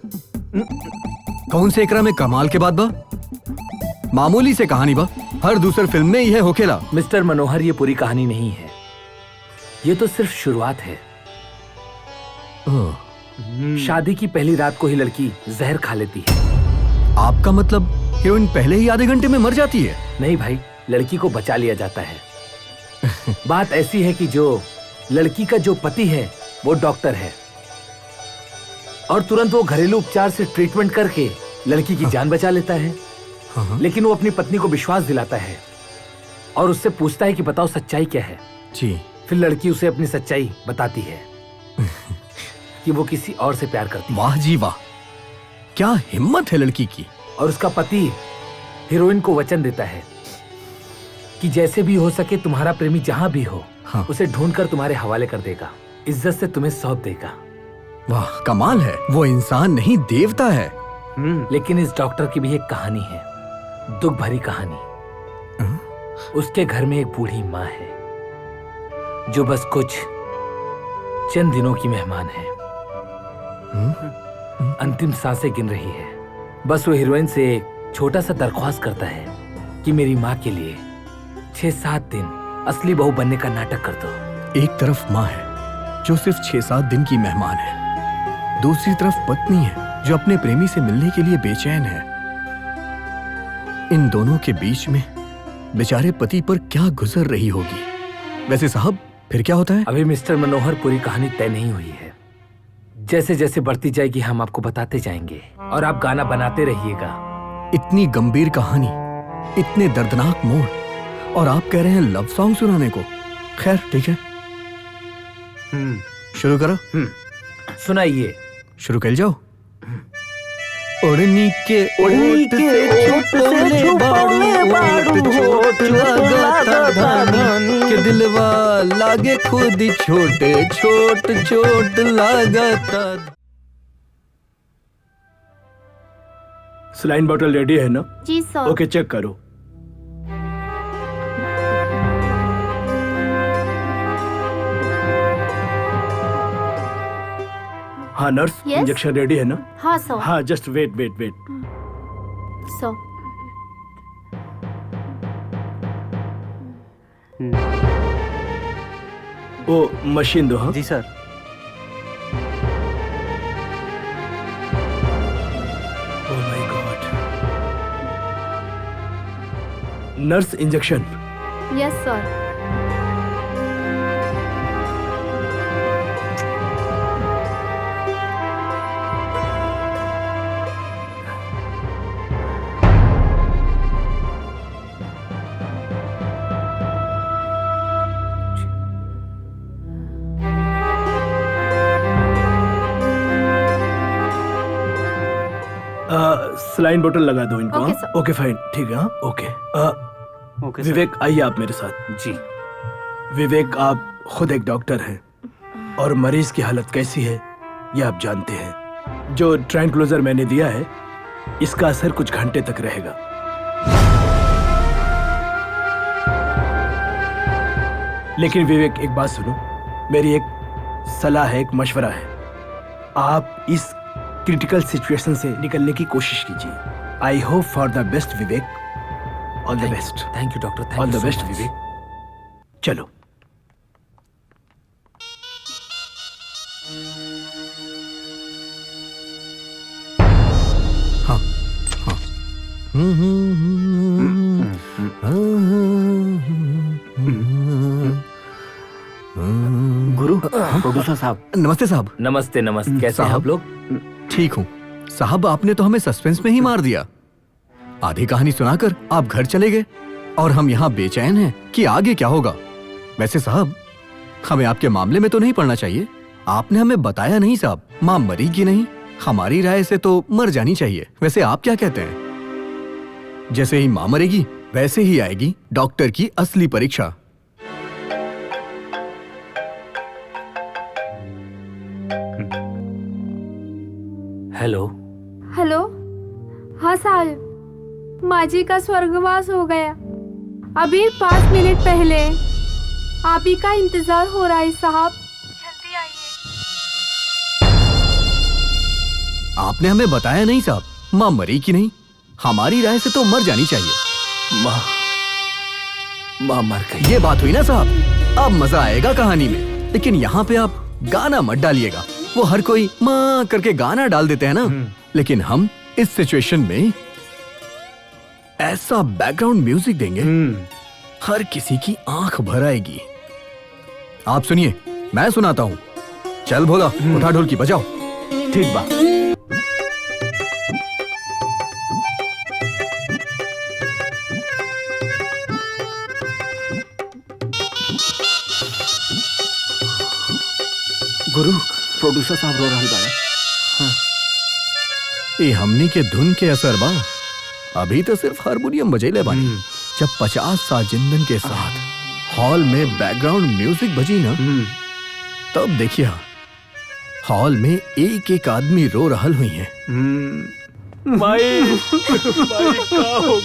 कौन से एकरा में कमाल के बात बा? मामूली से कहानी बा, हर दूसर फिल्म में यह होखेला।
मिस्टर मनोहर, ये पूरी कहानी नहीं है, ये तो सिर्फ शुरुआत है। शादी की पहली रात को ही लड़की जहर खा लेती है।
आपका मतलब हीरोइन पहले ही आधे घंटे में मर जाती है?
नहीं भाई, लड़की को बचा लिया जाता है। बात ऐसी है कि जो लड़की का जो पति है वो डॉक्टर है और तुरंत वो घरेलू उपचार से ट्रीटमेंट करके लड़की की जान बचा लेता है। लेकिन वो अपनी पत्नी को विश्वास दिलाता है और उससे पूछता है कि बताओ सच्चाई क्या है।
जी।
फिर लड़की उसे अपनी सच्चाई बताती है कि वो किसी और से प्यार करती है।
वाह जी वाह, क्या हिम्मत है लड़की की।
और उसका पति हीरोइन को वचन देता है कि जैसे भी हो सके तुम्हारा प्रेमी जहां भी हो, उसे ढूंढकर तुम्हारे हवाले कर देगा, इज्जत से तुम्हें सौंप देगा।
वाह कमाल है, वो इंसान नहीं देवता है।
लेकिन इस डॉक्टर की भी एक कहानी है, दुख भरी कहानी। उसके घर में एक बूढ़ी माँ है जो बस कुछ चंद दिनों की मेहमान है। अंतिम सांसें गिन रही है। बस वो हीरोइन से एक छोटा सा दरख्वास्त करता है कि मेरी माँ के लिए 6-7 दिन असली बहू बनने का नाटक कर दो।
एक तरफ माँ है जो सिर्फ 6-7 दिन की मेहमान है, दूसरी तरफ पत्नी है जो अपने प्रेमी से मिलने के लिए बेचैन है। इन दोनों के बीच में बेचारे पति पर क्या गुजर रही होगी। वैसे साहब फिर क्या होता है?
अभी मिस्टर मनोहर पूरी कहानी तय नहीं हुई है। जैसे जैसे बढ़ती जाएगी हम आपको बताते जाएंगे और आप गाना बनाते रहिएगा।
इतनी गंभीर कहानी, इतने दर्दनाक मोड़, और आप कह रहे हैं लव सॉन्ग सुनाने को। खैर ठीक है, शुरू करो।
सुनाइए।
शुरू कर जाओ। ओढ़नी के ओठ से छुपले बाड़ू ओठ लागता धानी के दिलवा लागे खुद ही छोटे छोट चोट लागता।
सलाइन बॉटल रेडी है ना?
जी सर।
ओके, चेक करो। हाँ नर्स,
Yes?
इंजेक्शन रेडी है ना?
हाँ सर।
हाँ, just wait wait wait.
Sir.
ओ मशीन दो। हाँ
जी sir.
Oh my god. Nurse, injection.
Yes sir.
Saline बोतल लगा दो इनको।
ओके,
हाँ?
सर।
ओके फाइन, ठीक है। हाँ ओके।
ओके सर।
विवेक, आइए आप मेरे साथ।
जी।
विवेक, आप खुद एक डॉक्टर हैं और मरीज की हालत कैसी है ये आप जानते हैं। जो ट्रैंक्विलाइजर मैंने दिया है इसका असर कुछ घंटे तक रहेगा। लेकिन विवेक, एक बात सुनो, मेरी एक सलाह है, एक मशवरा है। आप इस क्रिटिकल सिचुएशन से निकलने की कोशिश कीजिए। I hope for the best Vivek. All the best.
Thank you doctor.
All the best Vivek. चलो।
हाँ हाँ।
गुरु, प्रोड्यूसर साहब।
नमस्ते साहब।
नमस्ते नमस्ते। कैसे हैं
साहब?
आप लोग?
ठीक हूँ साहब, आपने तो हमें सस्पेंस में ही मार दिया। आधी कहानी सुनाकर आप घर चले गए और हम यहाँ बेचैन हैं कि आगे क्या होगा। वैसे साहब, हमें आपके मामले में तो नहीं पड़ना चाहिए। आपने हमें बताया नहीं साहब, माँ मरी कि नहीं। हमारी राय से तो मर जानी चाहिए। वैसे आप क्या कहते हैं? जैसे ही माँ मरेगी वैसे ही आएगी डॉक्टर की असली परीक्षा।
हेलो।
हेलो। हाँ साहब, माँ जी का स्वर्गवास हो गया। अभी 5 मिनट पहले। आप ही का इंतजार हो रहा है साहब, जल्दी आइए।
आपने हमें बताया नहीं साहब, माँ मरी कि नहीं। हमारी राय से तो मर जानी चाहिए।
माँ मर गई।
ये बात हुई ना साहब। अब मजा आएगा कहानी में, लेकिन यहाँ पे आप गाना मत डालिएगा। वो हर कोई माँ करके गाना डाल देते हैं ना, लेकिन हम इस सिचुएशन में ऐसा बैकग्राउंड म्यूजिक देंगे हर किसी की आंख भर आएगी। आप सुनिए, मैं सुनाता हूँ। चल भोला, उठा ढोल की बजाओ।
ठीक बा।
गुरु, प्रोड्यूसर साहब रो रहा बाड़ा।
ये हमनी के धुन के असर बा। अभी तो सिर्फ हारमोनियम बजेले बानी। जब 50 साल जिंदन के साथ हॉल में बैकग्राउंड म्यूजिक बजी ना, तब देखिए हॉल में एक एक आदमी रो रहल हुई है।
माई, माई का हो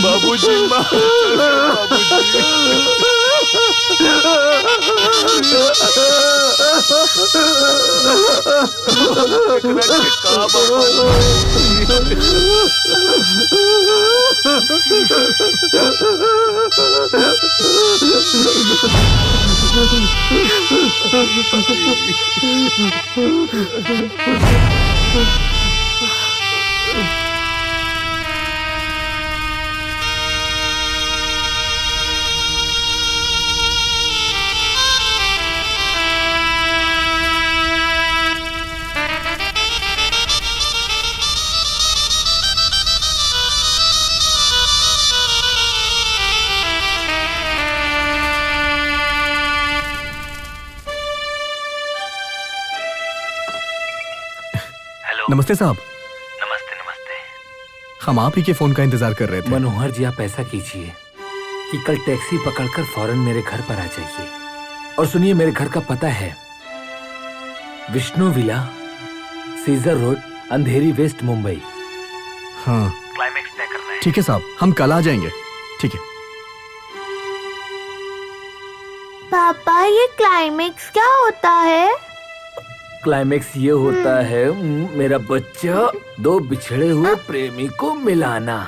बाबूजी, बाबूजी।
नमस्ते साहब।
नमस्ते नमस्ते।
हम आप ही के फोन का इंतजार कर रहे थे।
मनोहर जी, आप ऐसा कीजिए कि कल टैक्सी पकड़कर फौरन मेरे घर पर आ जाइए। और सुनिए, मेरे घर का पता है विष्णु विला, सीजर रोड, अंधेरी वेस्ट, मुंबई।
हाँ
क्लाइमेक्स तय करना है।
ठीक है साहब, हम कल आ जाएंगे। ठीक है।
पापा, ये क्लाइमेक्स क्या होता है?
क्लाइमेक्स ये होता है मेरा बच्चा, दो बिछड़े हुए प्रेमी को मिलाना।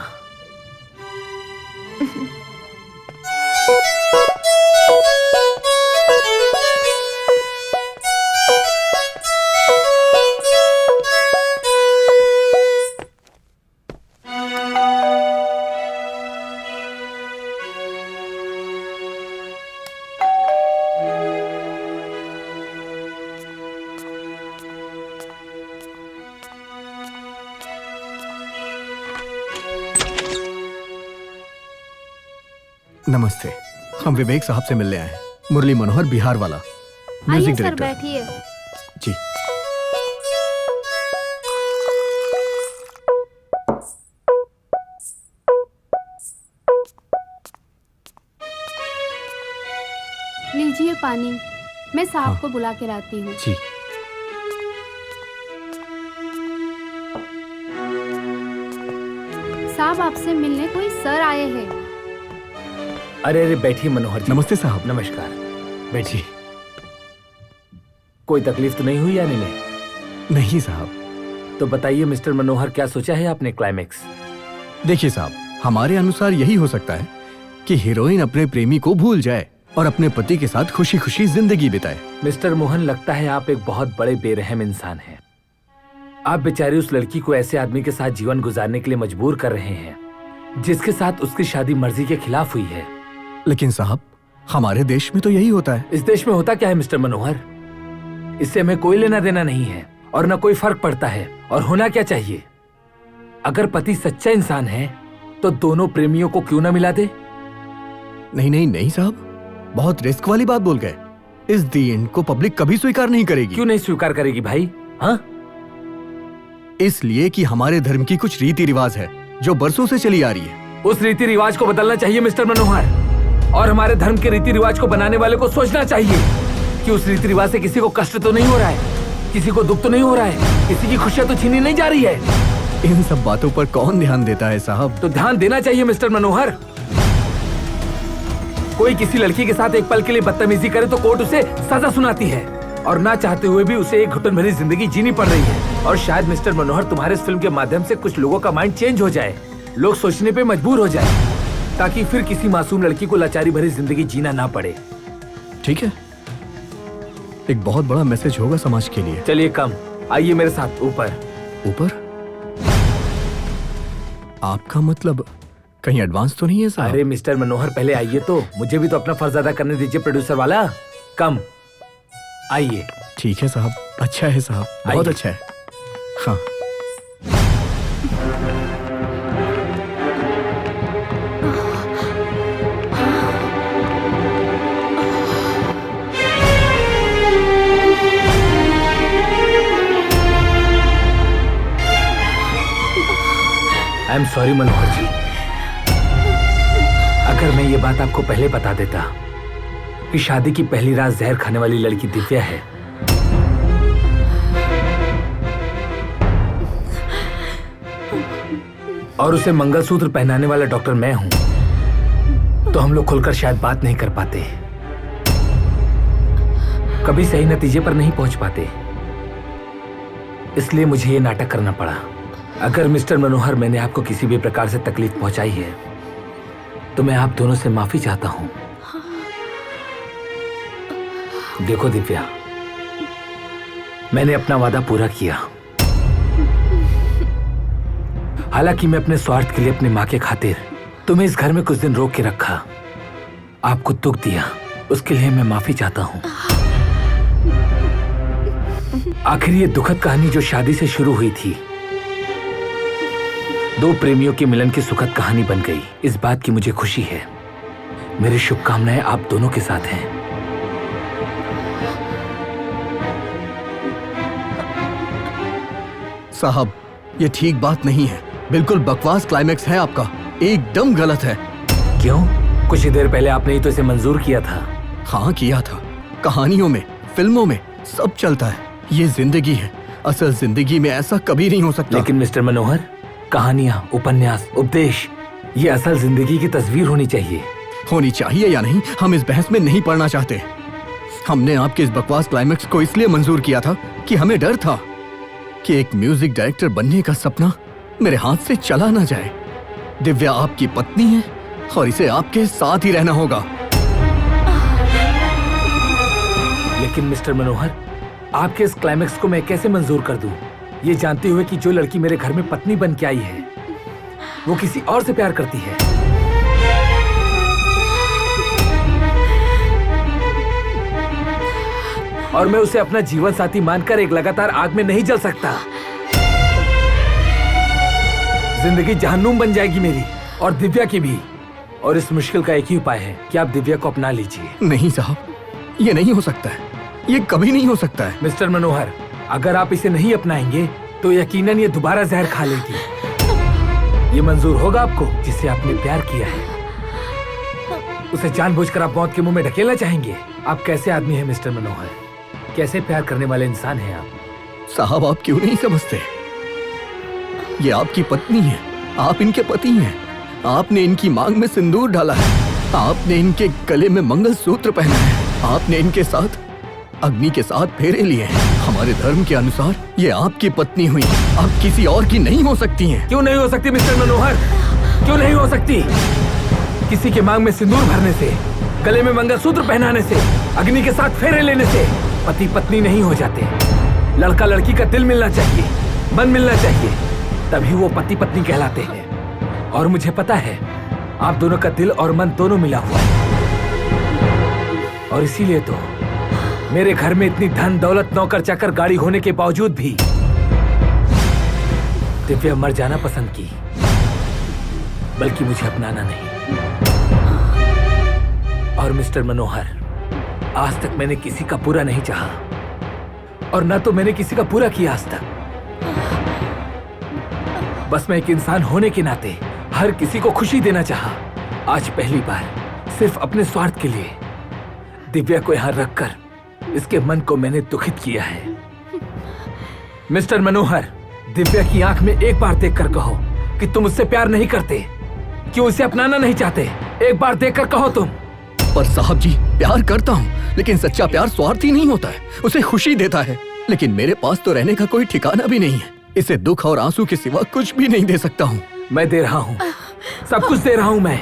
नमस्ते, हम विवेक साहब से मिलने आए हैं। मुरली मनोहर, बिहार वाला, म्यूजिक
आइए सर,
डायरेक्टर।
बैठिए।
जी।
लीजिए पानी, मैं साहब को बुला के लाती हूँ।
जी।
साहब, आपसे मिलने कोई सर आए हैं।
अरे अरे, बैठिए मनोहर जी।
नमस्ते साहब।
नमस्कार, बैठिए। कोई तकलीफ तो नहीं हुई आने में?
नहीं साहब।
तो बताइए मिस्टर मनोहर, क्या सोचा है आपने क्लाइमेक्स?
देखिए साहब, हमारे अनुसार यही हो सकता है कि हीरोइन अपने प्रेमी को भूल जाए और अपने पति के साथ खुशी खुशी जिंदगी बिताए।
मिस्टर मोहन, लगता है आप एक बहुत बड़े बेरहम इंसान हैं। आप बेचारी उस लड़की को ऐसे आदमी के साथ जीवन गुजारने के लिए मजबूर कर रहे हैं जिसके साथ उसकी शादी मर्जी के खिलाफ हुई है।
लेकिन साहब, हमारे देश में तो यही होता है।
इस देश में होता क्या है मिस्टर मनोहर? इससे हमें कोई लेना देना नहीं है और न कोई फर्क पड़ता है। और होना क्या चाहिए? अगर पति सच्चा इंसान है तो दोनों प्रेमियों को क्यों न मिला दे?
नहीं नहीं नहीं साहब, बहुत रिस्क वाली बात बोल गए। इस दी एंड को पब्लिक कभी स्वीकार नहीं करेगी।
क्यों नहीं स्वीकार करेगी भाई? हाँ,
इसलिए कि हमारे धर्म की कुछ रीति रिवाज है जो बरसों से चली आ रही है।
उस रीति रिवाज को बदलना चाहिए मिस्टर मनोहर, और हमारे धर्म के रीति रिवाज को बनाने वाले को सोचना चाहिए कि उस रीति रिवाज से किसी को कष्ट तो नहीं हो रहा है, किसी को दुख तो नहीं हो रहा है, किसी की खुशियां तो छीनी नहीं जा रही है।
इन सब बातों पर कौन ध्यान देता है साहब?
तो ध्यान देना चाहिए मिस्टर मनोहर। कोई किसी लड़की के साथ एक पल के लिए बदतमीजी करे तो कोर्ट उसे सजा सुनाती है, और ना चाहते हुए भी उसे एक घुटन भरी जिंदगी जीनी पड़ रही है। और शायद मिस्टर मनोहर, तुम्हारे इस फिल्म के माध्यम से कुछ लोगों का माइंड चेंज हो जाए, लोग सोचने पे मजबूर हो जाए, ताकि फिर किसी मासूम लड़की को लाचारी भरी जिंदगी जीना ना पड़े।
ठीक है, एक बहुत बड़ा मैसेज होगा समाज के लिए।
चलिए कम, आइए मेरे साथ ऊपर।
ऊपर? आपका मतलब कहीं एडवांस तो नहीं है साहब?
अरे मिस्टर मनोहर, पहले आइए तो, मुझे भी तो अपना फर्ज अदा करने दीजिए प्रोड्यूसर वाला। कम, आइए।
ठीक है साहब, अच्छा है साहब, बहुत अच्छा है। हाँ।
आई एम सॉरी मनोहर जी, अगर मैं ये बात आपको पहले बता देता कि शादी की पहली रात जहर खाने वाली लड़की दिव्या है, और उसे मंगलसूत्र पहनाने वाला डॉक्टर मैं हूं, तो हम लोग खुलकर शायद बात नहीं कर पाते। कभी सही नतीजे पर नहीं पहुंच पाते, इसलिए मुझे ये नाटक करना पड़ा। अगर मिस्टर मनोहर मैंने आपको किसी भी प्रकार से तकलीफ पहुंचाई है तो मैं आप दोनों से माफी चाहता हूं। देखो दिव्या, मैंने अपना वादा पूरा किया। हालांकि मैं अपने स्वार्थ के लिए अपनी मां के खातिर तुम्हें इस घर में कुछ दिन रोक के रखा, आपको दुख दिया, उसके लिए मैं माफी चाहता हूं। आखिर ये दुखद कहानी जो शादी से शुरू हुई थी, दो प्रेमियों के मिलन की सुखद कहानी बन गई। इस बात की मुझे खुशी है। मेरी शुभकामनाएं आप दोनों के साथ हैं।
साहब, ये ठीक बात नहीं है। बिल्कुल बकवास क्लाइमेक्स है आपका, एकदम गलत है।
क्यों? कुछ ही देर पहले आपने ही तो इसे मंजूर किया था।
हाँ किया था। कहानियों में, फिल्मों में सब चलता है। ये जिंदगी है, असल जिंदगी में ऐसा कभी नहीं हो सकता।
लेकिन मिस्टर मनोहर, कहानियां, उपन्यास, उपदेश, ये असल जिंदगी की तस्वीर होनी चाहिए।
होनी चाहिए या नहीं, हम इस बहस में नहीं पड़ना चाहते। हमने आपके इस बकवास क्लाइमेक्स को इसलिए मंजूर किया था कि हमें डर था कि एक म्यूजिक डायरेक्टर बनने का सपना मेरे हाथ से चला ना जाए। दिव्या आपकी पत्नी है और इसे आपके साथ ही रहना होगा।
लेकिन मिस्टर मनोहर, आपके इस क्लाइमेक्स को मैं कैसे मंजूर कर दूं, ये जानते हुए कि जो लड़की मेरे घर में पत्नी बन के आई है वो किसी और से प्यार करती है। और मैं उसे अपना जीवन साथी मानकर एक लगातार आग में नहीं जल सकता। जिंदगी जहन्नुम बन जाएगी मेरी और दिव्या की भी। और इस मुश्किल का एक ही उपाय है कि आप दिव्या को अपना लीजिए।
नहीं साहब, ये नहीं हो सकता है। ये कभी नहीं हो सकता है।
मिस्टर मनोहर, अगर आप इसे नहीं अपनाएंगे तो यकीनन ये दोबारा जहर खा लेगी। ये मंजूर होगा आपको जिसे आपने प्यार किया है, उसे जानबूझकर आप मौत के मुंह में ढकेलना चाहेंगे? आप कैसे आदमी हैं मिस्टर मनोहर? कैसे प्यार करने वाले इंसान हैं आप?
साहब, आप क्यों नहीं समझते? ये आपकी पत्नी है, आप इनके पति हैं। आपने इनकी मांग में सिंदूर डाला है, आपने इनके गले में मंगलसूत्र पहना है, आपने इनके साथ अग्नि के साथ फेरे लिए हैं। हमारे धर्म के अनुसार ये आपकी पत्नी हुई, आप किसी और की नहीं हो सकती हैं।
क्यों नहीं हो सकती मिस्टर मनोहर? क्यों नहीं हो सकती? किसी के मांग में सिंदूर भरने से, गले में मंगलसूत्र पहनाने से, अग्नि के साथ फेरे लेने से पति पत्नी नहीं हो जाते। लड़का लड़की का दिल मिलना चाहिए, मन मिलना चाहिए, तभी वो पति पत्नी कहलाते हैं। और मुझे पता है आप दोनों का दिल और मन दोनों मिला हुआ है। और इसीलिए तो मेरे घर में इतनी धन दौलत, नौकर चाकर, गाड़ी होने के बावजूद भी दिव्या मर जाना पसंद की, बल्कि मुझे अपनाना नहीं। और मिस्टर मनोहर, आज तक मैंने किसी का बुरा नहीं चाहा और न तो मैंने किसी का बुरा किया आज तक। बस मैं एक इंसान होने के नाते हर किसी को खुशी देना चाहा। आज पहली बार सिर्फ अपने स्वार्थ के लिए दिव्या को यहाँ रखकर इसके मन को मैंने दुखित किया है। मिस्टर मनोहर, दिव्या की आंख में एक बार देखकर कहो कि तुम उससे प्यार नहीं करते, क्यों उसे अपनाना नहीं चाहते। एक बार देखकर कहो तुम।
पर साहब जी, प्यार करता हूँ, लेकिन सच्चा प्यार स्वार्थी नहीं होता है, उसे खुशी देता है। लेकिन मेरे पास तो रहने का कोई ठिकाना भी नहीं है, इसे दुख और आंसू के सिवा कुछ भी नहीं दे सकता हूँ।
मैं दे रहा हूँ, सब कुछ दे रहा हूँ मैं।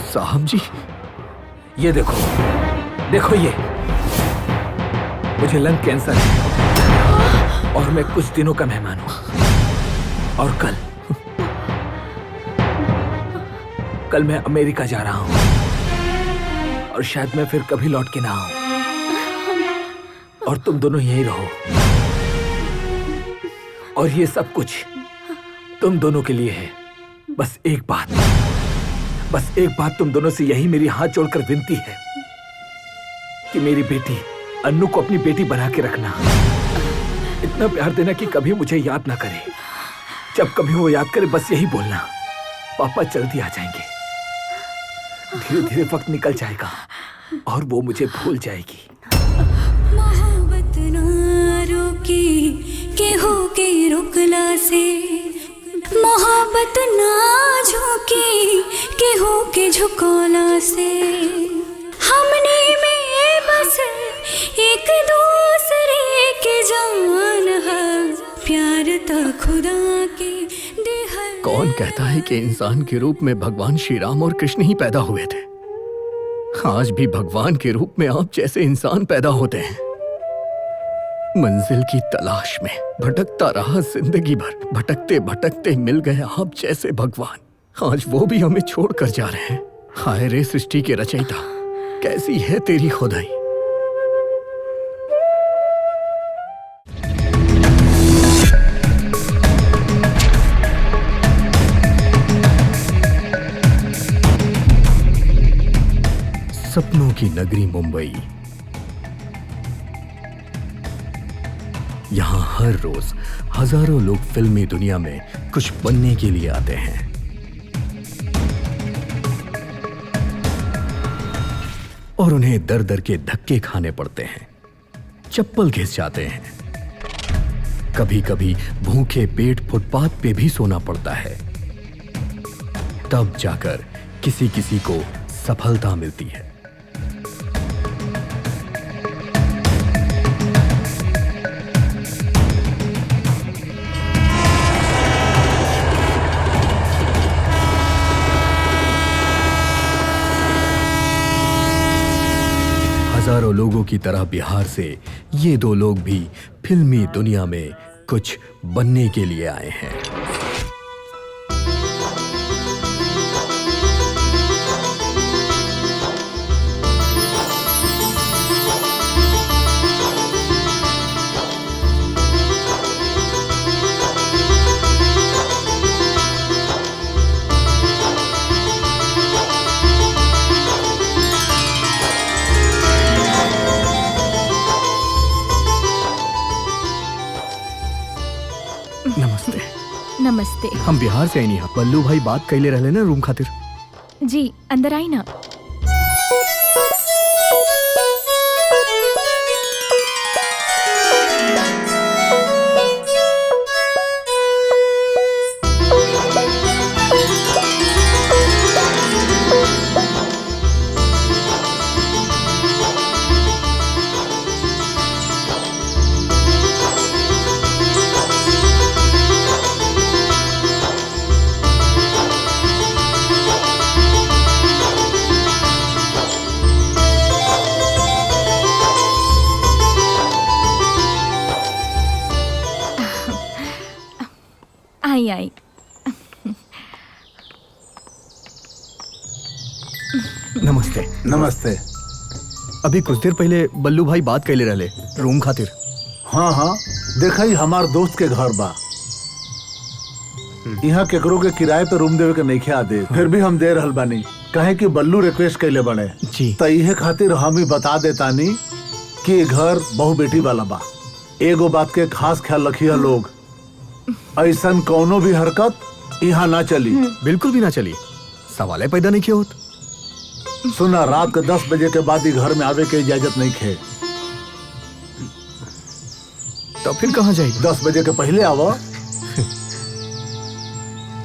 साहब जी,
ये देखो, देखो ये, मुझे लंग कैंसर है और मैं कुछ दिनों का मेहमान हूँ। और कल मैं अमेरिका जा रहा हूँ और शायद मैं फिर कभी लौट के ना आऊं। और तुम दोनों यहीं रहो। और ये सब कुछ तुम दोनों के लिए है। बस एक बात तुम दोनों से यही मेरी हाथ जोड़कर विनती है कि मेरी बेटी अन्नू को अपनी बेटी बना के रखना। इतना प्यार देना कि कभी मुझे याद ना करे। जब कभी वो याद करे बस यही बोलना, पापा जल्दी आ जाएंगे। धीरे धीरे वक्त निकल जाएगा और वो मुझे भूल जाएगी।
मोहब्बत ना रोकी के हो के रुकला से, मोहब्बत ना झुकी केहू के झुकोला से हमने में बस एक दूसरे के जान है प्यार तो खुदा के देहल।
कौन कहता है कि इंसान के रूप में भगवान श्री राम और कृष्ण ही पैदा हुए थे? आज भी भगवान के रूप में आप जैसे इंसान पैदा होते हैं। मंजिल की तलाश में भटकता रहा जिंदगी भर, भटकते भटकते मिल गए आप जैसे भगवान। आज वो भी हमें छोड़कर जा रहे हैं। हाय रे सृष्टि के रचयिता, कैसी है तेरी खुदाई। सपनों की नगरी मुंबई, यहाँ हर रोज हजारों लोग फिल्मी दुनिया में कुछ बनने के लिए आते हैं। और उन्हें दर दर के धक्के खाने पड़ते हैं, चप्पल घिस जाते हैं, कभी कभी भूखे पेट फुटपाथ पे भी सोना पड़ता है। तब जाकर किसी किसी को सफलता मिलती है। हजारों लोगों की तरह बिहार से ये दो लोग भी फिल्मी दुनिया में कुछ बनने के लिए आए हैं। नमस्ते।
नमस्ते।
हम बिहार से आई नहीं। बल्लू भाई बात कैले रहले ना रूम खातिर।
जी अंदर आई ना। आई।
नमस्ते।
नमस्ते।
अभी कुछ देर पहले बल्लू भाई बात कैले रहले रूम खातिर।
हाँ हाँ, देखा ही हमार दोस्त के घर बा। यहाँ केकरो के किराए पे रूम देवे के नहीं आदे, फिर भी हम दे रहल बानी। कहे कि बल्लू रिक्वेस्ट कैले बने
जी,
तो इहे खातिर हम ही बता देतानी कि घर बहु बेटी वाला बा। एगो बात के खास ख्याल रखिए लोग, ऐसन कौनो भी हरकत यहाँ ना चली।
बिल्कुल भी ना चली। सवाल पैदा नहीं किया होत।
सुना, रात के 10 बजे के बाद ही घर में आवे के इजाजत नहीं खे।
तो फिर कहाँ जाएगी?
10 बजे के पहले आवा।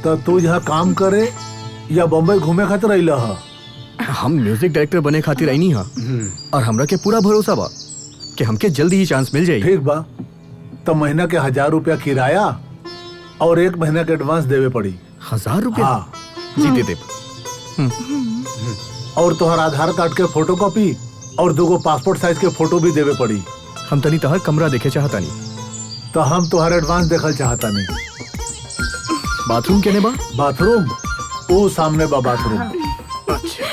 तो तू यहाँ काम करे या बम्बई घूमे खातिर अइला हा?
हम म्यूजिक डायरेक्टर बने खातिर आई नहीं हा। और हमरा के पूरा भरोसा बा कि हमके जल्दी ही चांस मिल जाएगी।
ठीक बा, तो महीना के 1000 रुपया किराया और 1 महीना के एडवांस देवे पड़ी।
1000 रुपया?
हाँ।
जी दे दे।
और तोहर आधार कार्ड के फोटोकॉपी और 2 पासपोर्ट साइज के फोटो भी देवे पड़ी।
हम तनी तहर कमरा देखे चाहता नहीं।
तो हम तोहर एडवांस देखल चाहता नहीं।
बाथरूम केने बा?
बाथरूम वो सामने बा बाथरूम।
अच्छा,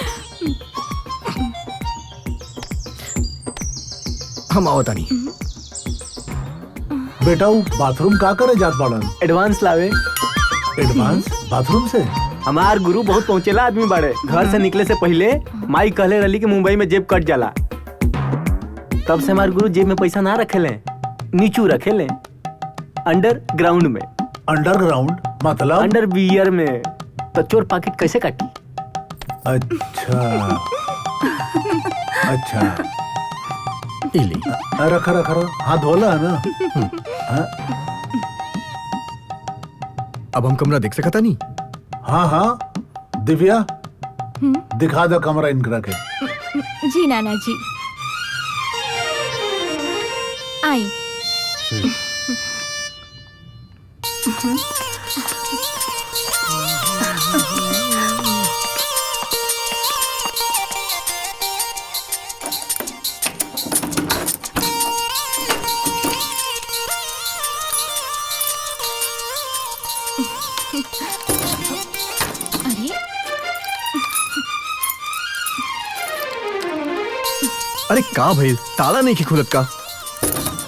हम आवता नहीं।
बेटा वो बाथरूम का करे जात बाड़न?
एडवांस लावे।
एडवांस बाथरूम से?
हमार गुरु बहुत पहुंचेला आदमी बाड़े। घर से निकले से पहले माई कहले रही कि मुंबई में जेब कट जाला। तब से हमार गुरु जेब में पैसा ना रखेले, नीचू रखेले, अंडरग्राउंड में।
अंडरग्राउंड मतलब?
अंडर बियर में। तो चोर पॉकेट कैसे काटी?
अच्छा अच्छा,
इली
रख हाथ धोला है ना? हाँ?
अब हम कमरा देख सकता नहीं?
हाँ हाँ दिव्या, दिखा दो कमरा इनकरा के।
जी नाना जी आई।
अरे का भइल? ताला नहीं की खुलत का?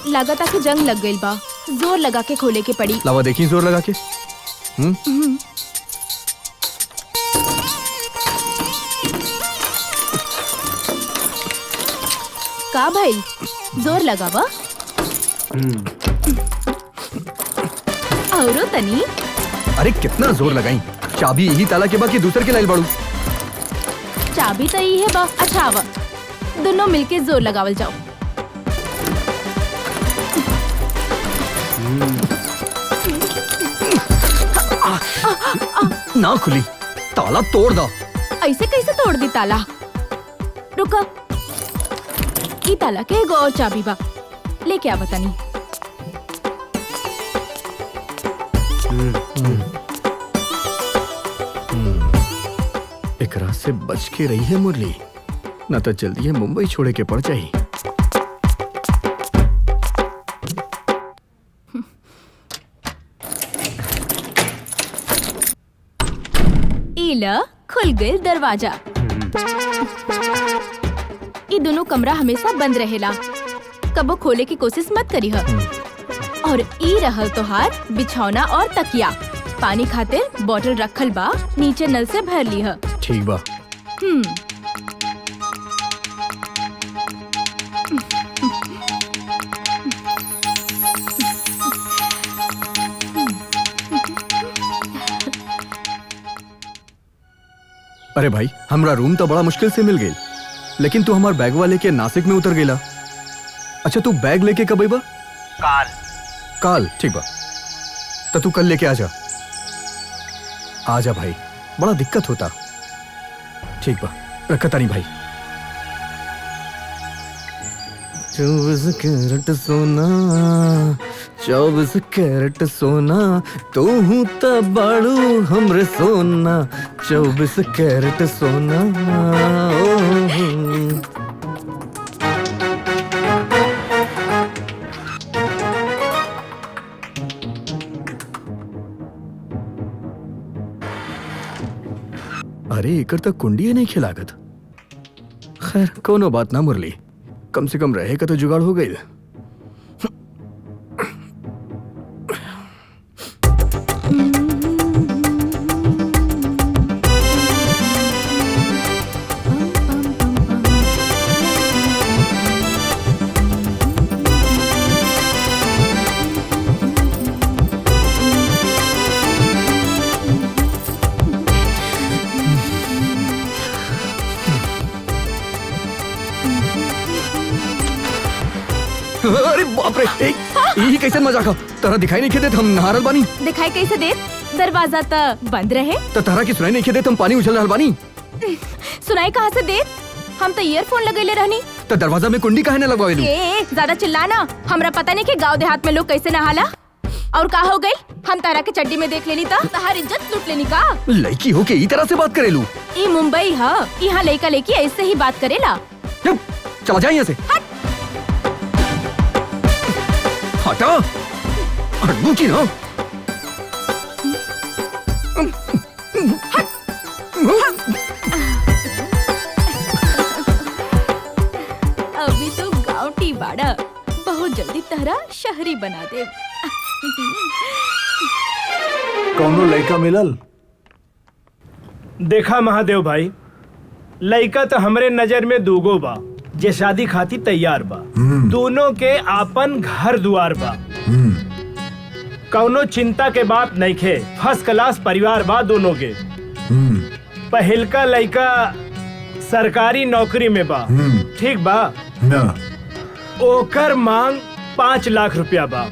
लागता कि जंग लग गई बा, जोर लगा के खोले के पड़ी।
लावा देखी जोर लगा के।
का भाई जोर लगावा औरो तनी।
अरे कितना जोर लगाई? चाबी यही ताला के बाकी दूसर के लाइल बाड़ू।
चाबी तो यही है बा। अच्छा आवा दोनों मिलके जोर लगावल जाओ।
ना खुली, ताला तोड़ दो।
ऐसे कैसे तोड़ दी ताला? रुका, ई ताला के एगो और चाबी बा, लेके आ बतानी।
एकरा से बच के रही है मुरली, ना तो जल्दी है मुंबई छोड़े के पड़ जाही।
इला खुल गई दरवाजा। ये दोनों कमरा हमेशा बंद रहेला, कबो खोले की कोशिश मत करी है। और ई रहल तोहार बिछौना और तकिया। पानी खातिर बोतल रखल बा, नीचे नल से भर ली है।
ठीक बा। अरे भाई, हमरा रूम तो बड़ा मुश्किल से मिल गई, लेकिन तू हमार बैग वाले के नासिक में उतर गेला। अच्छा तू बैग लेके कब आईबा?
काल।
काल ठीक बा, तो तू कल लेके आजा। आजा भाई, बड़ा दिक्कत होता। ठीक बा, रखता नहीं भाई। 24 कैरेट सोना, 24 कैरेट सोना, तू हूँ त बाड़ू हमरे सोना। 24 कैरेट सोना। अरे एकर तक कुंडी नहीं खिलागत। खैर कोनो बात ना मुरली, कम से कम रहे का तो जुगाड़ हो गई। अरे बाप रे, यही कैसे मजाक है? तारा दिखाई नहीं देत हम नहा रहल बानी।
दिखाई कैसे देत? दरवाजा तो बंद रहे।
तो तारा की सुनाई नहीं देत हम पानी उछल रहल बानी।
सुनाई कहाँ से देत? हम तो ईयरफोन लगेले रहनी।
तो दरवाजा में कुंडी काहे न लगवावेलू?
ज्यादा चिल्लाना, हमरा पता नहीं कि गांव देहात में लोग कैसे नहाला। और का हो गई? हम तारा के चड्डी में देख लेनी था, तहार इज्जत लूट लेनी का?
लड़की हो के ई तरह से बात करेलू?
ई मुंबई है, यहाँ लड़का लड़की ऐसे ही बात करेला।
चला जा यहाँ से। हटा, हटू की ना।
अभी तो गाँवटी बाड़ा, बहुत जल्दी तहरा शहरी बना दे।
कौनो लड़का मिलल?
देखा महादेव भाई, लड़का तो हमरे नजर में दूगो बा जे शादी खातिर तैयार बा। दोनों के आपन घर दुआर बा, कौनो चिंता के बात नहीं खे। फर्स्ट क्लास परिवार बा दोनों के। पहिलका लड़का सरकारी नौकरी में बा, ठीक बा
ना?
ओकर मांग 5 लाख रुपया बा।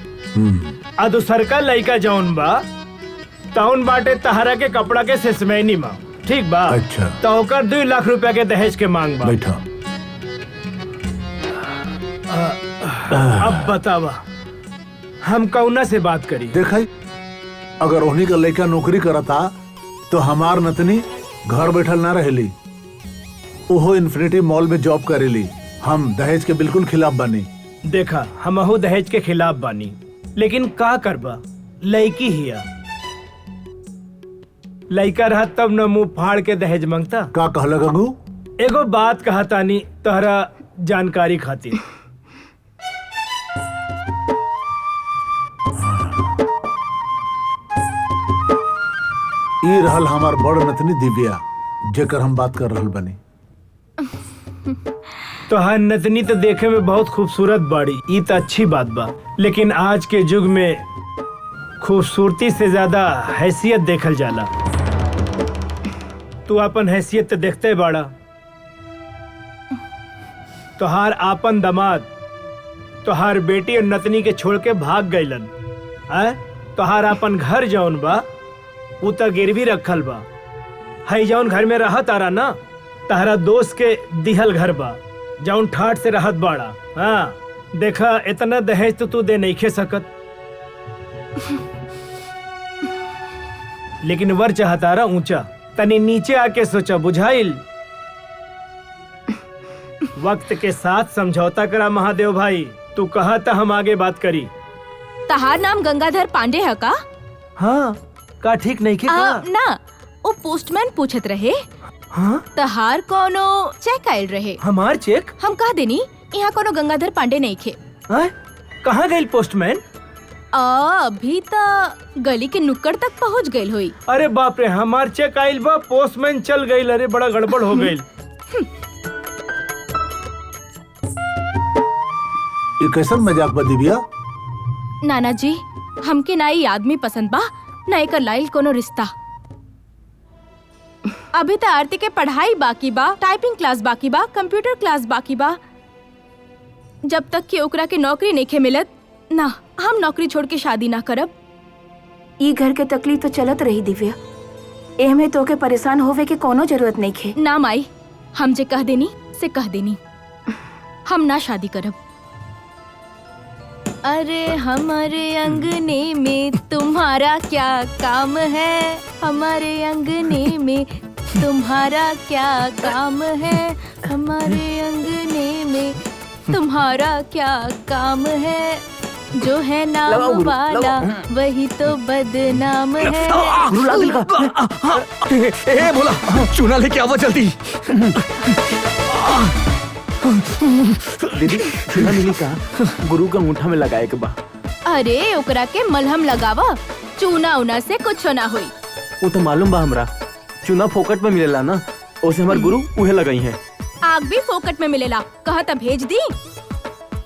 आ दूसरका लड़का जौन बा तौन बाटे तहरा के कपड़ा के सेसमैनी माँ, ठीक बा।
अच्छा।
तो ओकर 2 लाख रुपया के दहेज के मांग बा।
बैठा।
अब बतावा हम कौना से बात करी?
देखा, अगर उन्हीं का लड़का नौकरी करता तो हमार नतनी घर बैठल ना रहेली, ओहो इन्फिनिटी मॉल में जॉब करेली। हम दहेज के बिल्कुल खिलाफ बनी।
देखा, हमहू दहेज के खिलाफ बानी, लेकिन का करबा, लड़की हिया। लड़का रहा तब न मुंह फाड़ के दहेज मांगता।
का कहला गंगू?
एगो बात कहतानी तोहरा जानकारी खातिर।
ये रहल हमार बड़ नतनी दिव्या, जेकर हम बात कर रहल बनी।
तोहार नतनी तो देखे में बहुत खूबसूरत बाड़ी, ये तो अच्छी बात बा, लेकिन आज के युग में खूबसूरती से ज्यादा हैसियत देखल जाला। तू अपन हैसियत तो देखते बाड़ा। तोहार आपन दामाद तोहार बेटी और नतनी के छोड़ के भाग गईलन। तोहार अपन घर जौन बा उ त गिरवी रखल बा। हई जौन घर में रहत आरा ना, तहरा दोस्त के दिहल घर बा, जौन ठाट से रहत बाड़ा। हाँ देखा, इतना दहेज तो तू दे नहीं खे सकत, लेकिन वर चाहतारा ऊंचा। तनी नीचे आके सोचा, बुझाइल? वक्त के साथ समझौता करा महादेव भाई। तू कहा था हम आगे बात करी।
तहार नाम गंगाधर पांडे है का?
हाँ, का ठीक नहीं के का?
ना, वो पोस्टमैन पूछत रहे।
हाँ?
तहार कोनो चेक आयल रहे।
हमार चेक?
हम कह देनी यहाँ कोनो गंगाधर पांडे नहीं खे।
कहाँ गई पोस्टमैन?
अभी तो गली के नुक्कड़ तक पहुँच गई हुई।
अरे बाप रे, हमार चेक आइल बा, पोस्टमैन चल गई। अरे बड़ा गड़बड़ हो गई।
ये कैसन मजाक बा दिव्या?
नाना जी, हमके ना ही आदमी पसंद बा, ना एकर लाइल कोनो रिश्ता। अभी तो आरती के पढ़ाई बाकी बा, टाइपिंग क्लास बाकी बा, कंप्यूटर क्लास बाकी बा। जब तक कि ओकरा के नौकरी नहीं खे मिलत ना, हम नौकरी छोड़ के शादी ना करब।
ई घर के तकलीफ तो चलत रही दिव्या, एहमे तो के परेशान होवे के कोनो जरूरत नहीं खे।
ना माई, हम जे कह देनी से कह देनी, हम ना शादी करब। अरे हमारे अंगने में तुम्हारा क्या काम है, हमारे अंगने में तुम्हारा क्या काम है, हमारे अंगने में तुम्हारा क्या काम है, जो है नाम वाला वही तो बदनाम है।
ए बोला, चूना लेके आओ जल्दी।
दीदी, चूना मिली का? गुरु का अंगूठा में लगाए के बा।
अरे ओकरा के मलहम लगावा, चूना उना से कुछ ना हुई।
वो तो मालूम बा हमरा, चूना फोकट में मिलेला ना, उसे हमार गुरु उहे लगाई है।
आग भी फोकट में मिलेला, कहा था भेज दी।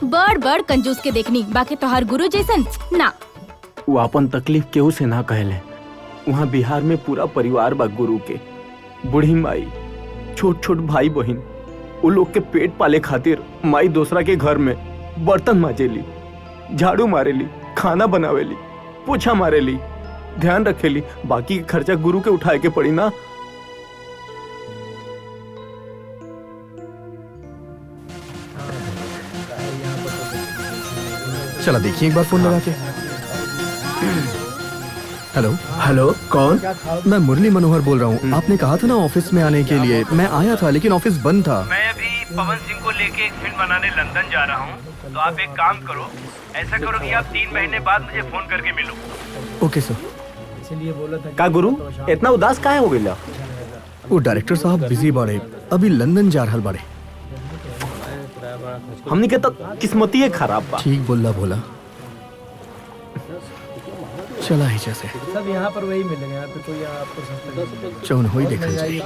बड़ बड़ कंजूस के देखनी, बाकी तोहार गुरु जैसन ना।
वो अपन तकलीफ केहू से ना कहले। वहाँ बिहार में पूरा परिवार बा गुरु के, बूढ़ी माई, छोट छोट भाई बहन। वो लोग के पेट पाले खातिर माई दूसरा के घर में बर्तन माजेली, झाड़ू मारेली, खाना बनावेली, पोछा मारेली, ध्यान रखेली। बाकी के खर्चा गुरु के उठाए के पड़ी ना।
चला देखिए एक बार फोन लगा के। हेलो
हेलो, कौन?
मैं मुरली मनोहर बोल रहा हूँ। आपने कहा था ना ऑफिस में आने के लिए, मैं आया था लेकिन ऑफिस बंद था।
मैं अभी पवन सिंह को लेके एक फिल्म बनाने लंदन जा रहा हूँ, तो आप एक काम करो, ऐसा करो कि आप 3 महीने बाद मुझे फोन करके मिलो।
ओके सर।
इसलिए बोला था
का गुरु इतना उदास काहे हो गया?
वो डायरेक्टर साहब बिजी बाड़े, अभी लंदन जा रहल बाड़े।
हमनी के तो किस्मती है खराब बा।
ठीक बोला भोला। चला ही जैसे
सब यहाँ पर वही मिलेंगे, यहाँ पे कोई आपको सस्ता
चौन हो ही देखा जाए।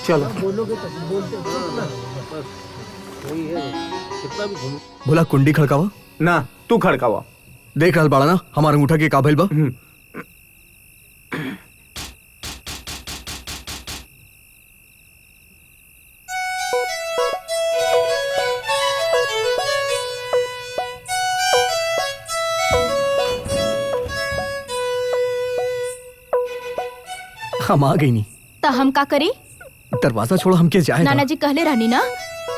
चलो
बोलोगे तो बोलते ना, बस वही है, कितना भी घूम।
भोला कुंडी खड़कावा
ना, तू खड़कावा।
देख रहल बाड़ा ना हमारा अंगूठा के काबिल बा। हम आ गई नहीं।
तो हम का करी?
दरवाजा छोड़ो, हमके जाए।
नाना जी कहले रहनी ना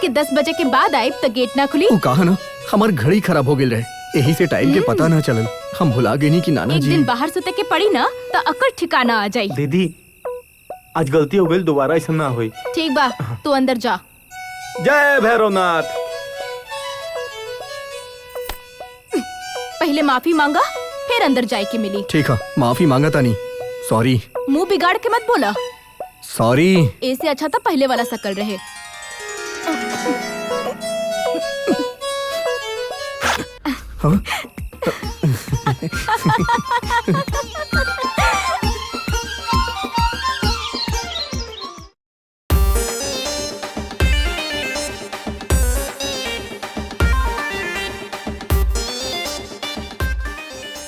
कि 10 बजे के बाद आए तो गेट ना खुली।
वो कहा ना हमार घड़ी खराब हो गई रहे, यही से टाइम के पता ना चलल। हम भुला गए नहीं कि नाना
एक
जी।
दिन बाहर सुते के पड़ी ना तो अकर ठिकाना आ जाई।
दीदी आज गलती हो गई, दोबारा ऐसा ना होई।
ठीक बा, तू अंदर जा।
जय भैरवनाथ।
पहले माफी मांगा फिर अंदर जाए के मिली।
ठीक है, माफी मांगा था नहीं। सॉरी।
मुंह बिगाड़ के मत बोला।
सॉरी।
ऐसे अच्छा था पहले वाला शकल रहे।
हाँ?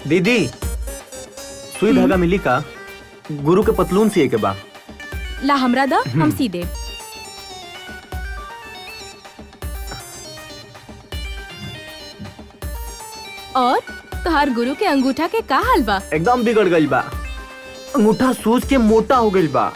दीदी सुई धागा मिली का? गुरु के पतलून सिए के बा।
ला हमरा दा, हम सी दे। और तोहार गुरु के अंगूठा के का हाल बा?
एकदम बिगड़ गई बा, अंगूठा सूज के मोटा हो गई बा।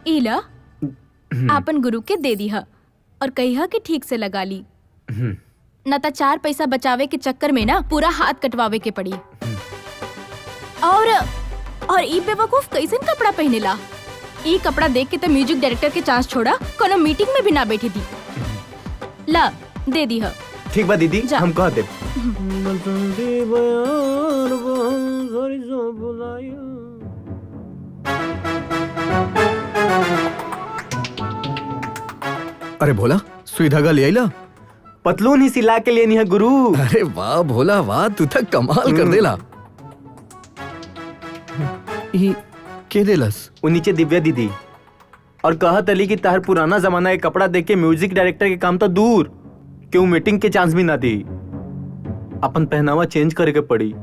इला आपन गुरु के दे दी और कही कि ठीक से लगा ली, न तो 4 पैसा बचावे के चक्कर में ना पूरा हाथ कटवावे के पड़ी। और ई बेवकूफ कैसन कपड़ा पहनेला? ई कपड़ा देख के तो म्यूजिक डायरेक्टर के चांस छोड़ा कोनो मीटिंग में भी ना बैठी थी। ला दे दी।
ठीक बा दीदी, हम कह दे।
अरे भोला, सुई धागा ले आइला?
पतलून ही सिला के लेनी है गुरु।
अरे वाह भोला वाह, तू तक कमाल कर देला। के देलस?
वो नीचे दिव्या दीदी और कहत अली कि तार पुराना जमाना के कपड़ा देख के म्यूजिक डायरेक्टर के काम तो दूर क्यों मीटिंग के चांस भी ना दी। अपन पहनावा चेंज करे के पड़ी।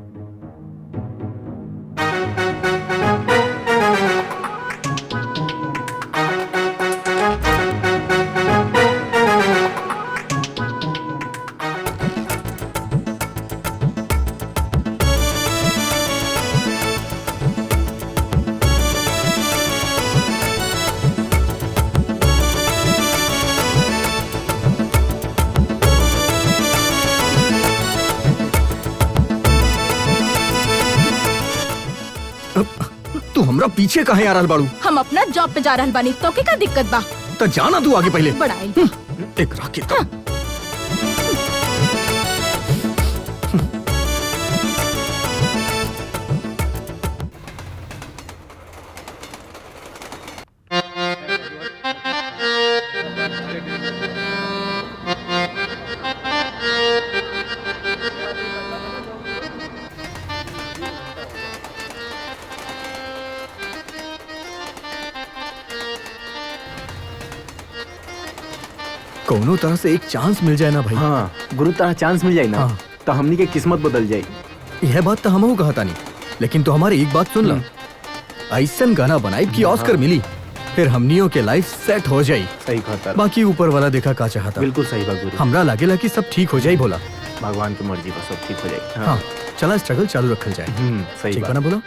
तू हमरा पीछे काहे आ रहल बाड़ू?
हम अपना जॉब पे जा रहल बानी, तो के का दिक्कत बा?
तो जाना तू आगे पहले।
बड़ाई
एक राकेट। कोनो तरह से एक चांस मिल जाए ना भाई।
हाँ गुरु तरह चांस मिल जाए ना।
हाँ।
तो हमनी के किस्मत बदल जाए।
यह बात तो हम कहता नहीं, लेकिन तो हमारी एक बात सुन ला, ऐसन गाना बनाई कि ऑस्कर मिली, फिर हमनियों के लाइफ सेट हो जाई।
सही कहता।
बाकी ऊपर वाला देखा का चाहता।
बिल्कुल सही बात गुरु।
हमरा लागेला कि सब ठीक हो जाई भोला।
भगवान की मर्जी पर सब ठीक हो जाए।
हाँ चला स्ट्रगल चालू रखल जाए।
सही
ठीक
बात।
ना बोला?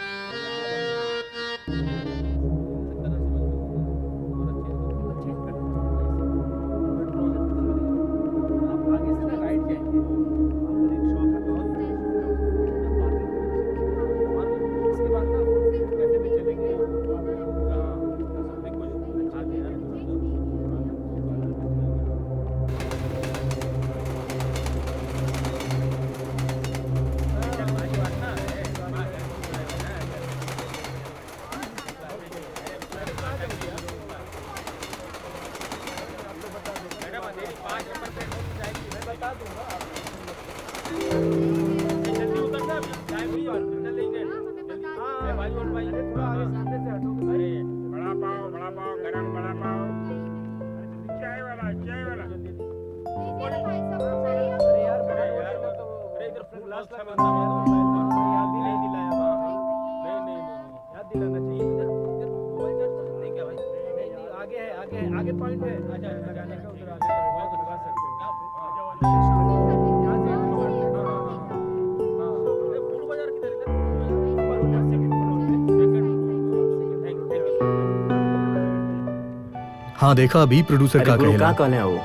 हाँ देखा अभी प्रोड्यूसर का
गुरु
कहेला।
का कहले हो?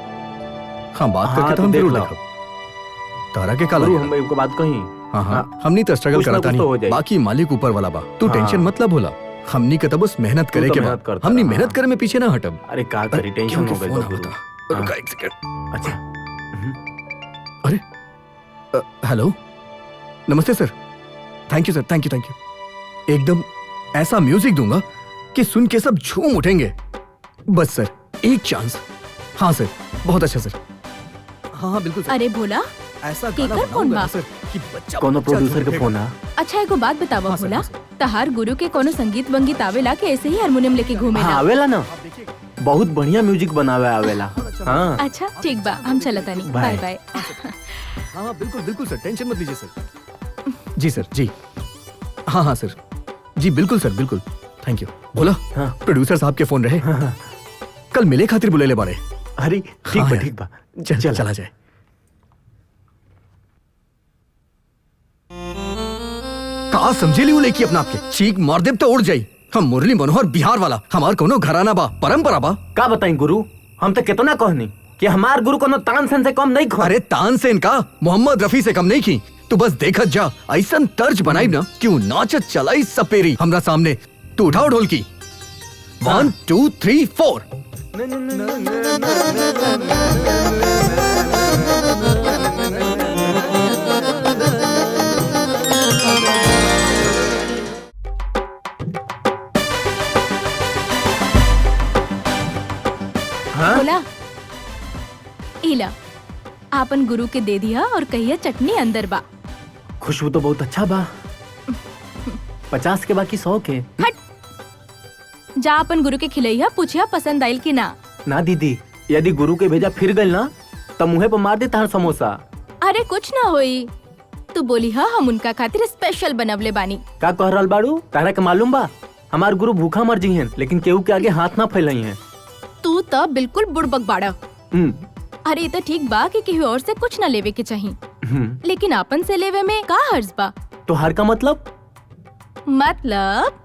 हाँ बात
हाँ,
करके तो
तो
हम
देख
जरूर
लो।
देखब। तारा के काला
गुरु हम एक बात कही।
हाँ हाँ हमनी तो स्ट्रगल
कुछ ना
करता
कुछ तो हो
नहीं,
जाई।
बाकी मालिक ऊपर वाला बा। तू
हाँ।
टेंशन मत ला भोला, हमनी के तो बस मेहनत करे
तो
के
मेहनत
बाद
करता
हमनी
रहा।
मेहनत करे में पीछे ना हटब।
अरे का करी, टेंशन हो गई
फोन
गुरु।
आवता। रुका एक सेकंड।
अच्छा
अरे हेलो, नमस्ते sir. Thank you sir, thank you thank you. एकदम ऐसा म्यूजिक दूंगा कि सुन के सब झूम उठेंगे। बस सर एक चांस। हाँ सर, बहुत अच्छा सर। हाँ हाँ बिल्कुल सर।
अरे भोला,
ऐसा
केकर
गाना
फोन
बनाऊंगा
बा?
सर कि बच्चा
कोनो
बच्चा
प्रोड्यूसर
झूम
के फोन
उठेगा।
है?
अच्छा एगो बात बतावा
हाँ सर,
भोला,
हाँ सर।
तहार गुरु के कोनो संगीत वंगीत आवेला कि ऐसे ही हारमोनियम लेके घूमे
हाँ आवेला ना, बहुत बढ़िया म्यूजिक बनावे आवेला। हाँ
अच्छा ठीक बा, हम चलतानी। By by.
हाँ हाँ बिल्कुल बिल्कुल सर, टेंशन मत लीजिए सर। जी सर जी। हाँ हाँ सर जी, बिल्कुल सर बिल्कुल। Thank you. बोला
हाँ।
प्रोड्यूसर साहब के फोन रहे। कल मिले खातिर बुले ले बारे।
अरे ठीक
हाँ
बा
यार।
ठीक बा,
चल चला जाए। का समझेली वो लेकी अपना आपके चीख मार देब तो उड़ जाई। हम मुरली मनोहर बिहार वाला, हमार कोनो घराना बा, परंपरा बा।
का बताई गुरु, हम तो कितना कहनी कि हमार गुरु कोनो तानसेन से कम नहीं खो।
अरे तानसेन का मोहम्मद रफी से कम नहीं की। तू बस देखत जा, ऐसन तर्ज बनाई ना क्यों नाचत चलाई सपेरी हमरा सामने। तू उठाओ ढोलकी। 1 2 3 4।
भोला, इला आपन गुरु के दे दिया और कहिया चटनी अंदर बा।
खुशबू तो बहुत अच्छा बा। 50 के बाकी 100 के।
जा अपन गुरु के खिलैया, पूछिया पसंद आइल कि ना।
ना दीदी, यदि गुरु के भेजा फिर गल ना तो मुँहे पर मार दे तार समोसा।
अरे कुछ ना होई, तू बोली हा हम उनका खातिर स्पेशल बनवले बानी।
का कह रहल बाड़ू? तारा के मालूम बा हमार गुरु भूखा मर जी हैं, लेकिन केहू के आगे हाथ ना फैलाई हैं।
तू तो बिल्कुल बुड़बक बाड़ा।
हम्म,
अरे तो ठीक बा कि केहू और से कुछ ना लेवे के चाहिए, लेकिन आपन से लेवे में का हर्ज बा?
तो हर का मतलब?
मतलब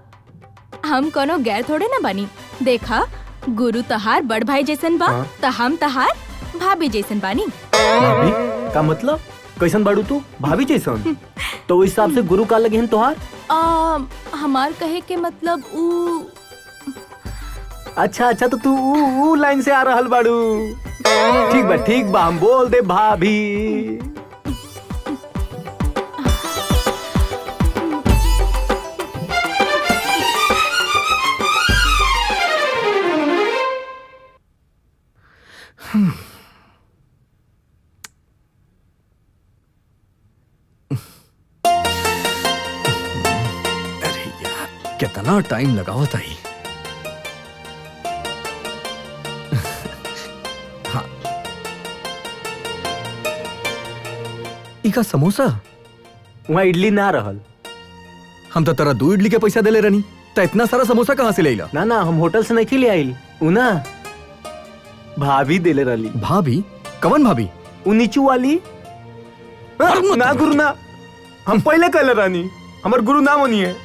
हम कोनो गैर थोड़े ना बनी। देखा गुरु तहार बड़ भाई जैसन बा,
हाँ।
तो हम तहार भाभी जैसन बानी।
भाभी का मतलब? कैसन बाड़ू तू? भाभी जैसन? तो उस हिसाब से गुरु का लगे हैं तोहार?
हमार कहे के मतलब ऊ।
अच्छा अच्छा, तो तू ऊ लाइन से आ रहल बाड़ू। ठीक बा हम बोल दे भाभी।
अरे यार कितना टाइम लगावा था ही। हाँ इका समोसा
वहाँ इडली ना रहल।
हम तो तेरा 2 इडली के पैसा देले रहनी, तो इतना सारा समोसा कहाँ से ले ला?
ना ना, हम होटल से नहीं ले आइल। उना भाभी देले रहली।
भाभी? कवन भाभी?
उ नीचू वाली। ना गुरु ना, हम पहले कहले रहनी हमार गुरु ना मनिए।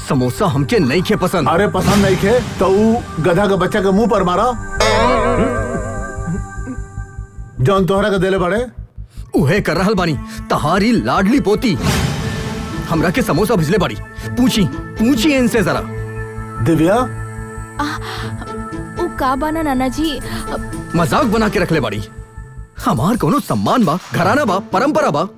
समोसा
हमके नहीं खे पसंद।
अरे पसंद नहीं खे तो ऊ गधा के बच्चा के मुंह पर मारा जौन तोहरा के देले बड़े।
उहे कर रहल बानी, तहारी लाडली पोती हमरा के समोसा भिजले बाड़ी। पूछी इनसे जरा।
दिव्या
ऊ का बना नाना जी?
मजाक बना के रखले बाड़ी। हमार कोनो सम्मान बा, घराना बा, परंपरा बा।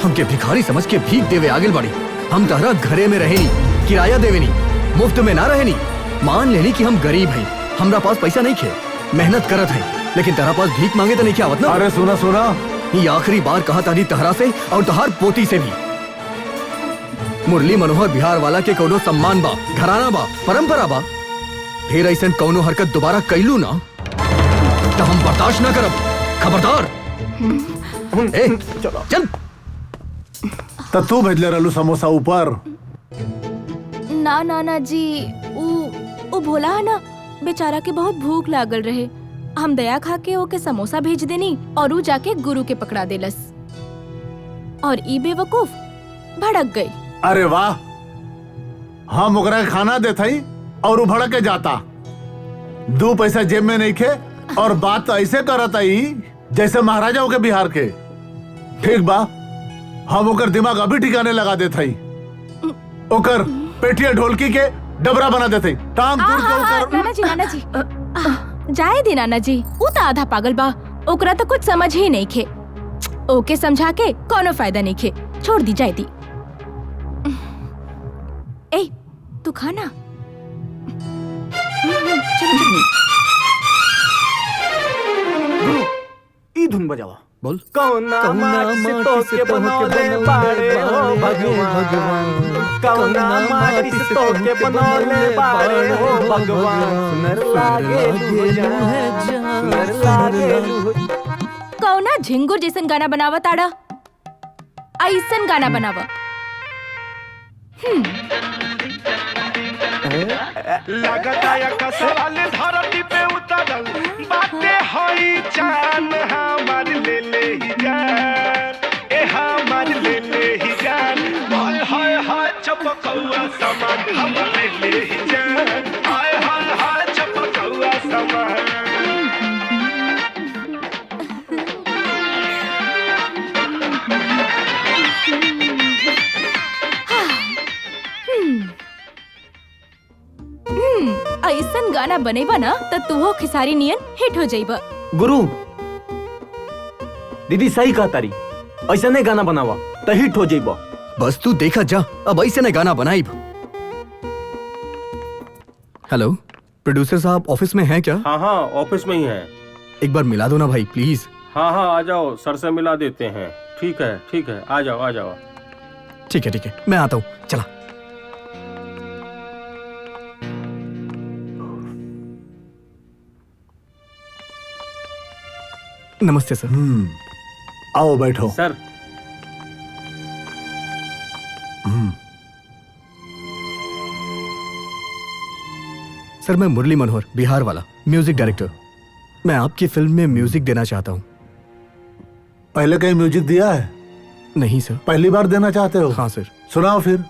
हमके भिखारी समझ के भीख देवे आगिल बाड़ी। हम तहरा घरे में रहे नी, किराया देवे नी, मुफ्त में ना रहे नी। मान लेनी कि हम गरीब हैं, हमरा पास पैसा नहीं खे, मेहनत करत है, लेकिन तहरा पास भीख मांगे तो नहीं क्या आवत ना।
अरे सुना
ये आखिरी बार कहा तानी तहरा से और तहार पोती से भी। मुरली मनोहर बिहार वाला के कोनो सम्मान बा, घराना बा, परंपरा बा। फिर ऐसा कौनो हरकत दोबारा कैलू ना तो हम बर्दाश्त ना करब। खबरदार। चल
तो तू भेजले रहलू समोसा ऊपर।
ना नाना जी, ऊ भोला है ना, बेचारा के बहुत भूख लागल रहे। हम दया खा के ओके समोसा भेज देनी और ऊ जाके गुरु के पकड़ा देलस और ई बेवकूफ भड़क गई।
अरे वाह, हम ओकरा के खाना देते ही और वो भड़क के जाता। 2 पैसा जेब में नहीं खे और बात तो ऐसे करत आई जैसे महाराजा के बिहार के। ठीक बा, हम ओकर दिमाग अभी ठिकाने लगा देते ही। ओकर पेटिया ढोलकी के डबरा बना देते, टांग तोड़ के ओकर।
नाना जी जाए दी नाना जी, ऊ तो आधा पागल बा, ओकरा तो कुछ समझ ही नहीं खे। ओके समझा के कोनो फायदा नहीं खे, छोड़ दी जाए दी। ए तू खाना। चलो
ई धुन बजावा।
बोल।
कौना माटी से तोके बनौले बाड़े हो भगवान, कौना माटी से तोके बनौले बाड़े हो भगवान, सुनर लागे सुनर लागे।
कौना झिंगुर जैसन गाना बनावा ताड़ा, ऐसन गाना बनावा।
लगाताया का सवाल धरती पे उतरल बातें होई जान हमार ले ले ही जान, ए हमार ले ले ही जान। हाय हाय हाय चपकौआ समान हम ले ले ही जान, हाय हाय हाय चपकौआ समान।
ऐसन गाना बनेबा ना तो तू हो खिसारी नियन हिट हो जाइबा।
गुरु दीदी सही कहा तारी, ऐसा नहीं गाना बनावा तो हिट हो जाइबा।
बस तू देखा जा, अब ऐसे ने गाना बनाई। हेलो प्रोड्यूसर साहब, ऑफिस में हैं क्या?
हाँ हाँ ऑफिस में ही हैं।
एक बार मिला दो ना भाई प्लीज।
हाँ हाँ आ जाओ, सर से मिला देते हैं। ठीक है आ जाओ आ जाओ।
ठीक है मैं आता हूँ, चला। नमस्ते सर।
आओ बैठो।
सर
सर मैं मुरली मनोहर, बिहार वाला म्यूजिक डायरेक्टर। मैं आपकी फिल्म में म्यूजिक देना चाहता हूँ।
पहले कहीं म्यूजिक दिया है?
नहीं सर।
पहली बार देना चाहते हो?
हाँ सर।
सुनाओ फिर।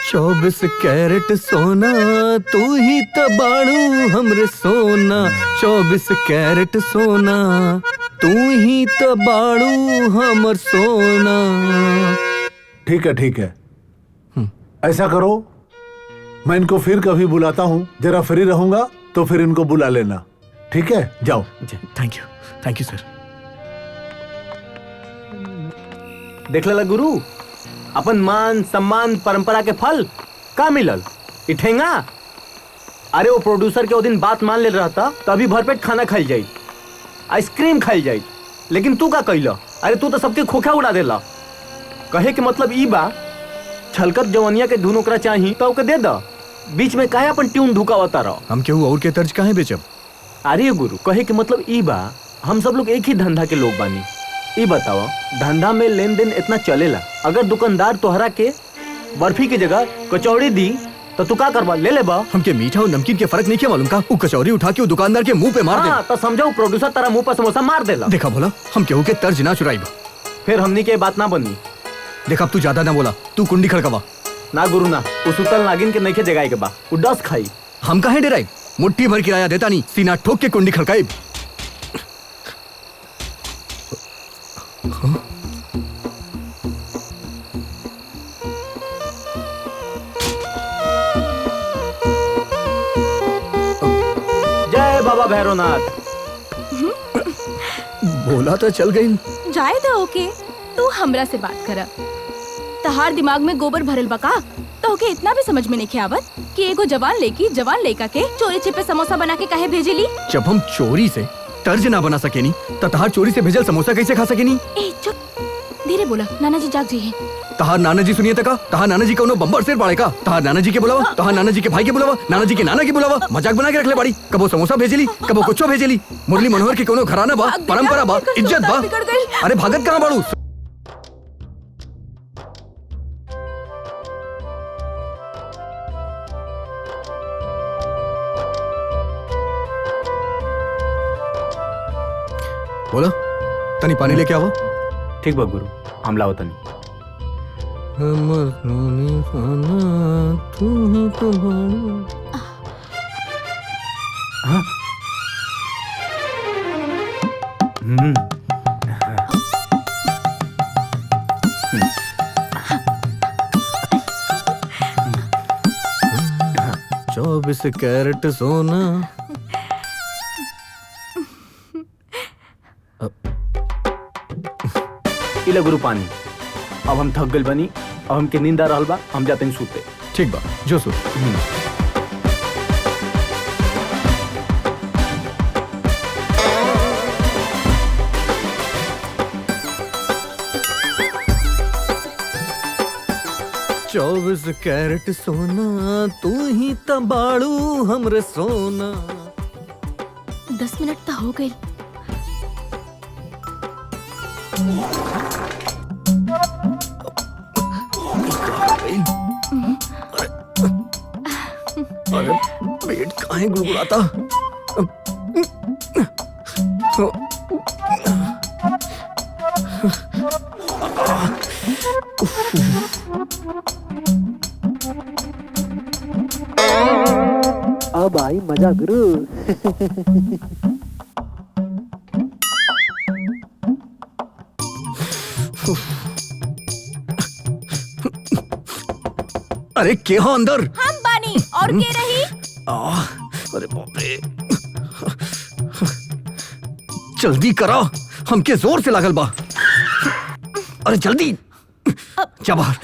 24 कैरेट सोना तू ही तो बाड़ू हमरे सोना, 24 कैरेट सोना तू ही तो बाड़ू हमर सोना।
ठीक है ऐसा करो, मैं इनको फिर कभी बुलाता हूँ, जरा फ्री रहूंगा तो फिर इनको बुला लेना। ठीक है, जाओ।
थैंक यू सर।
देख ला गुरु, अपन मान सम्मान परंपरा के फल का मिलल इठेंगा। अरे वो प्रोड्यूसर के वो दिन बात मान ले रहा था, तभी भरपेट खाना खाई जाई, आइसक्रीम खाई जाई, लेकिन तू का कहिला? अरे तू तो सबके खोखा उड़ा देला। कहे के मतलब ई बा, छलकत जवनिया के धुन ओकरा चाही तो ओके दे दा, बीच में काहे अपन ट्यून धुकावता रहो।
हम केहू और के तर्ज काहे बेचब?
अरे गुरु कहे के मतलब ई बा, हम सब लोग एक ही धंधा के लोग बानी। ई बताओ, धंधा में लेन देन इतना चलेला, अगर दुकानदार तोहरा के बर्फी की जगह कचौड़ी दी तो तू का करबा? ले लेबा।
हमके मीठा और नमकीन के फर्क नहीं क्या मालूम का? वो कचौरी उठा के वो दुकानदार के मुंह पे मार दे।
तो समझो प्रोड्यूसर तेरा मुंह पर समोसा मार देला।
देखा बोला, हम केहू के तर्ज ना चुराई।
फिर हमनी के बात ना बनी।
देखा तू ज्यादा ना बोला, तू कुंडी खड़कावा
ना गुरु ना, उस उतल नागिन के नइखे जगाए के बा, उ डस खाई।
हम काहे डराई? मुट्ठी भर किराया देता नहीं, सीना ठोक के कुंडी खड़काई।
जय बाबा भैरवनाथ।
बोला तो चल गई।
जाए दो ओके, तू हमरा से बात करा। तहार दिमाग में गोबर भरल बका तो ओके इतना भी समझ में नहीं आवत कि एगो जवान लड़का के चोरी छिपे समोसा बना के काहे भेजेली।
जब हम चोरी से तर्ज ना बना सके नी, तो तहार चोरी से भेजल समोसा कैसे खा सके नी?
ए चुप, धीरे बोला, नाना जी जाग जी है।
तहार नाना जी सुनिए तका, तहार नाना जी कौनो बम्बर शेर बाड़े का? तहार नाना जी के बुलावा, तहार नाना जी के भाई के बुलावा, नाना जी के नाना के बुलावा, मजाक बना के रखले बाड़ी। कबो समोसा भेजेली, कबो कुछो भेजेली। मुरली मनोहर के कोनो घराना बा, परंपरा बा, इज्जत बा। अरे भागत कहाँ बाड़ू? बोला तनी पानी लेके आओ।
ठीक बा गुरु, हम लाओ तनी। हाँ? हम्म।
24 कैरेट सोना।
इला गुरु पानी। अब हम थक गइल बनी, अब हमके नींद आ रहल बा, हम जाते हैं सूते।
ठीक बा, जो सो। चौबीस कैरेट सोना तू ही तबाड़ू हमरे सोना।
10 मिनट तो हो गई।
अरे पेट काहे गुड़गुड़ाता?
अब आई मजा गुरु।
अरे के हो अंदर?
हम बानी और के रही?
अरे बाप रे, जल्दी करो, हमके जोर से लागल बा। अरे जल्दी जा बाहर।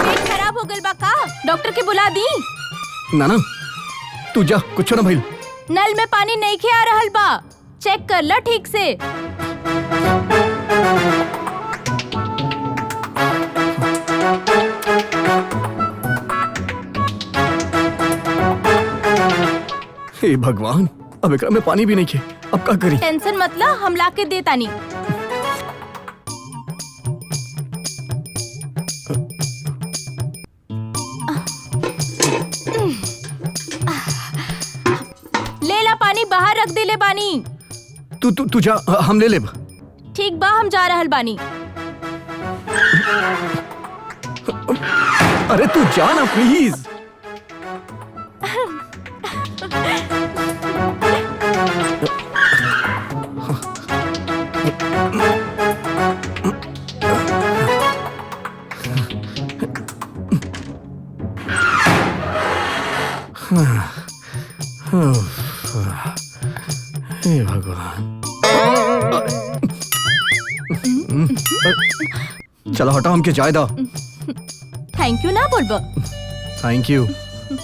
पेट खराब हो गल बा का? डॉक्टर के बुला दी?
नाना तू जा, कुछ ना भइल।
नल में पानी नहीं खे आ रहल बा, चेक कर ला ठीक से।
हे भगवान, अब एकरा में पानी भी नहीं खे, अब क्या करी?
टेंशन मत ला, हम ला के देता नहीं। ले ला पानी, बाहर रख दे ले बानी।
तू जा, हम ले लेब।
ठीक बा, हम जा रहल बानी।
अरे तू जा ना प्लीज। हे भगवान। चलो हटा, हमके जाए दो।
थैंक यू ना बोलबो।
थैंक यू,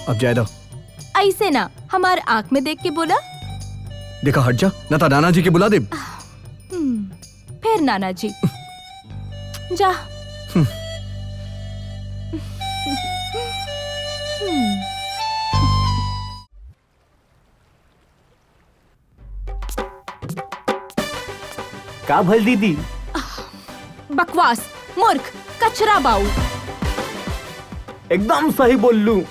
अब जाए दो।
ऐसे ना, हमार आँख में देख के बोला।
देखा, हट जा, ना तो नाना जी के बुला दे।
फिर नाना जी जा।
का भल दीदी?
बकवास, मूर्ख, कचरा बाऊ।
एकदम सही बोललू।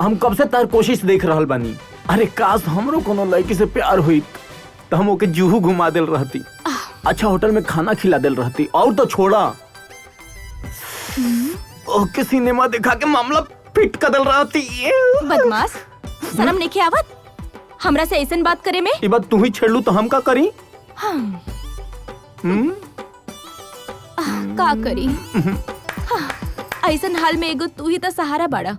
हम कब से तार कोशिश देख रहल बानी। अरे काश हमरो कोनो लड़की से प्यार हुई तो हम ओके जुहू घुमा देल रहती, अच्छा होटल में खाना खिला देल रहती, और तो छोड़ा ओके सिनेमा दिखा के मामला फिट कर देल रहती।
बदमाश, शर्म नहीं आवत हमरा से ऐसन बात करे में?
ये बात तू ही छेड़लू तो हम का करी?
का करी? ऐसन हाल में एगो तू ही तो सहारा बाड़ा,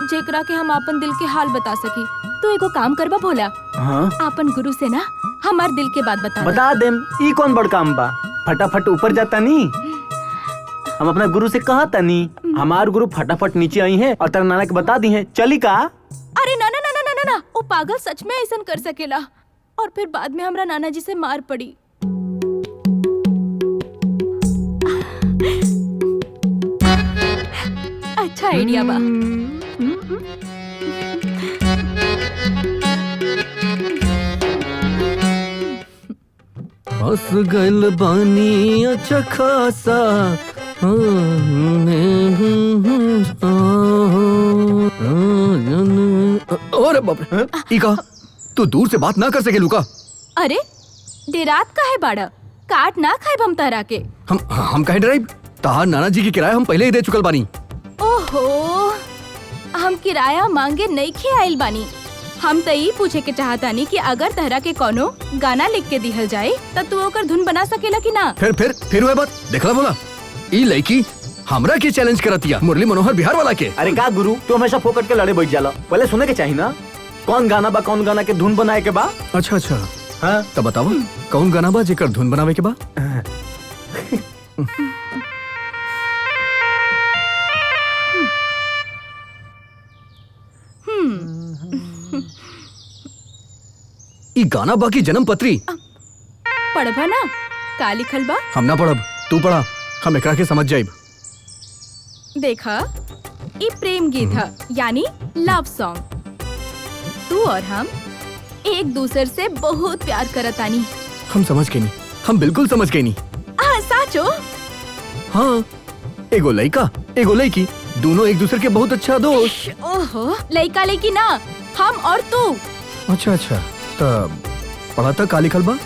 जेकरा के हम अपन दिल के हाल बता सकी। तू एगो काम करबा भोला।
हाँ?
अपन गुरु से ना हमार दिल के बात
बता देम। ई कौन बड़ काम बा? फटाफट ऊपर जाता नी, हम अपना गुरु से कहा तनी हमार गुरु फटाफट नीचे आई हैं और तेरा नाना के बता दी हैं। चली का?
अरे ना ना ना ना ना ना, वो पागल सच में ऐसन कर सकेला और फिर बाद में हमरा नाना जी से मार पड़ी। अच्छा आइडिया बा।
बस गल बानी अच्छा खासा। और अरे बाप रे, ई का तू दूर से बात ना कर सके लुका।
अरे डेरात का है बाड़ा, काट ना खाए हम तहरा के।
हम कहे ड्राइव, तहार नाना जी की किराया हम पहले ही दे चुकल बानी।
ओहो, हम किराया मांगे नहीं खे आइल बानी। हम तो यही पूछे के चाहतानी कि अगर तहरा के कोनो गाना लिख के दिहल जाए तो तू ओकर धुन बना सकेला कि ना।
फिर वह बात देखला बोला, ई लड़की हमरा के चैलेंज करतिया मुरली मनोहर बिहार वाला के।
अरे का गुरु, तू हमेशा फोकट के लड़े बैठ जाला, पहले सुने के चाहिए ना कौन गाना के धुन बनाए के बा।
अच्छा हाँ तब बताओ कौन गाना बा जेकर धुन बनावे के बा। ई गाना बा की जन्म पत्री।
पढ़बा ना का लिखल बा।
हम ना पढ़ब, तू पढ़ा, हम एकरा के समझ जाइब।
देखा, ये प्रेम गीत है, यानी लव सॉन्ग। तू और हम एक दूसरे से बहुत प्यार करतानी।
हम समझ गए नहीं, हम बिल्कुल समझ गए नहीं।
साचो।
हाँ, एगो लड़का एगो लड़की दोनों एक दूसरे के बहुत अच्छा दोस्त।
ओहो, लड़का लड़की ना, हम और तू।
अच्छा तब पढ़ा था का लिखल बा।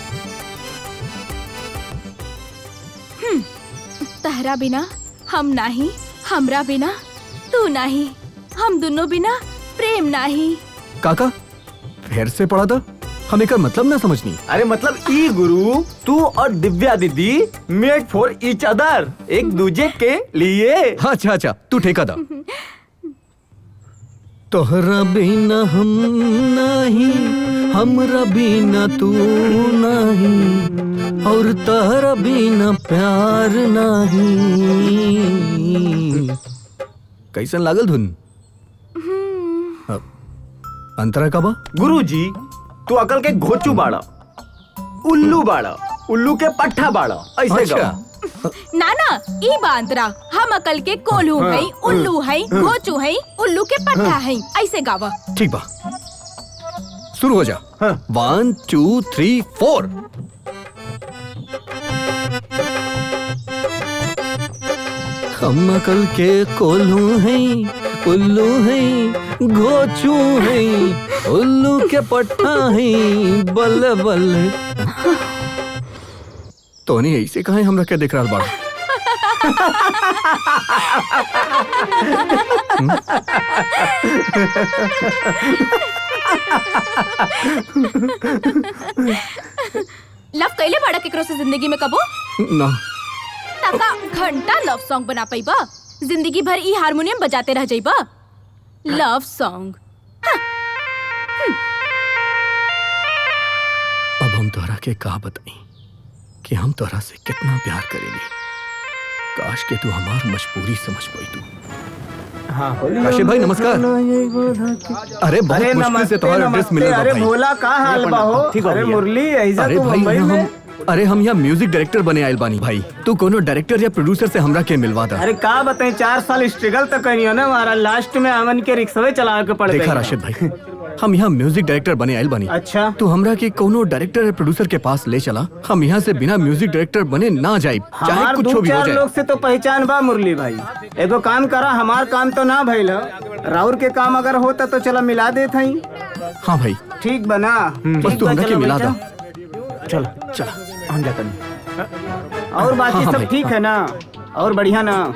तहरा बिना हम नाही, हमरा बिना तू नाही, हम दोनों बिना प्रेम नाही।
काका फिर से पढ़ा था, हम एक मतलब ना समझनी।
अरे मतलब ई गुरु, तू और दिव्या दीदी मेड फॉर ईच अदर, एक दूजे के लिए।
अच्छा तू ठेका था। तोहरा बिना हम नहीं, हमरा बिना तू नहीं, और तोहरा बिना प्यार नहीं। कैसन लागल धुन। अंतरा का बा।
गुरु जी तू अकल के घोचू बाड़ा, उल्लू बाड़ा, उल्लू के पट्ठा बाड़ा, ऐसे गा।
नाना ई बांतरा, हम अकल के कोल्हू है, उल्लू है, घोचू है, उल्लू के पट्टा है, ऐसे गावा।
ठीक बा, शुरू हो जा। 1 2 3 4। हम अकल के कोल्हू हैं, उल्लू हैं, घोचू हैं, उल्लू के पट्टा हैं, बल्ले बल्ले। तो नहीं ऐसे कहा हमरा क्या देख रहा बाड़ा।
लव कैले बाड़ा केकरो से जिंदगी में कबो
ना।
तका घंटा लव सॉन्ग बना पाइबा, जिंदगी भर ई हारमोनियम बजाते रह जाइबा। Love song.
अब हम तोहरा के कहा बताई कि हम तोहरा से कितना प्यार करेली। काश के तू हमार मजबूरी समझ पाई तू। हाँ काशी भाई नमस्कार। अरे बहुत मुश्किल से तुम्हारा एड्रेस मिला।
अरे भोला का हाल बा हो। अरे मुरली ऐसा
अरे
तू
भाई
मुंबई में।
अरे हम यहाँ म्यूजिक डायरेक्टर बने आयल बानी भाई। तू कोनो डायरेक्टर या प्रोड्यूसर से हमरा के मिलवा दा।
अरे का बताएं, 4 साल स्ट्रगल तो करी हो ना हमारा, लास्ट में अमन के रिक्शे चला के पड़ गए।
देखा राशिद भाई, हम यहाँ म्यूजिक डायरेक्टर बने आयल बानी।
अच्छा
तू हमरा के कोनो डायरेक्टर या प्रोड्यूसर के पास ले चला, हम यहाँ से बिना म्यूजिक डायरेक्टर बने ना जाए, चाहे
हमार
कुछ भी हो
2-4
जाए।
लोग से तो पहचान बा मुरली भाई। एगो काम करा, हमार काम तो ना भइल, राउर के काम अगर होता तो चला मिला देत हई।
हाँ भाई
ठीक बना।
बस तू हमरा के मिला दा।
चल हम जाते हैं। और बाकी
हाँ,
सब
भाई,
ठीक है ना, और बढ़िया ना।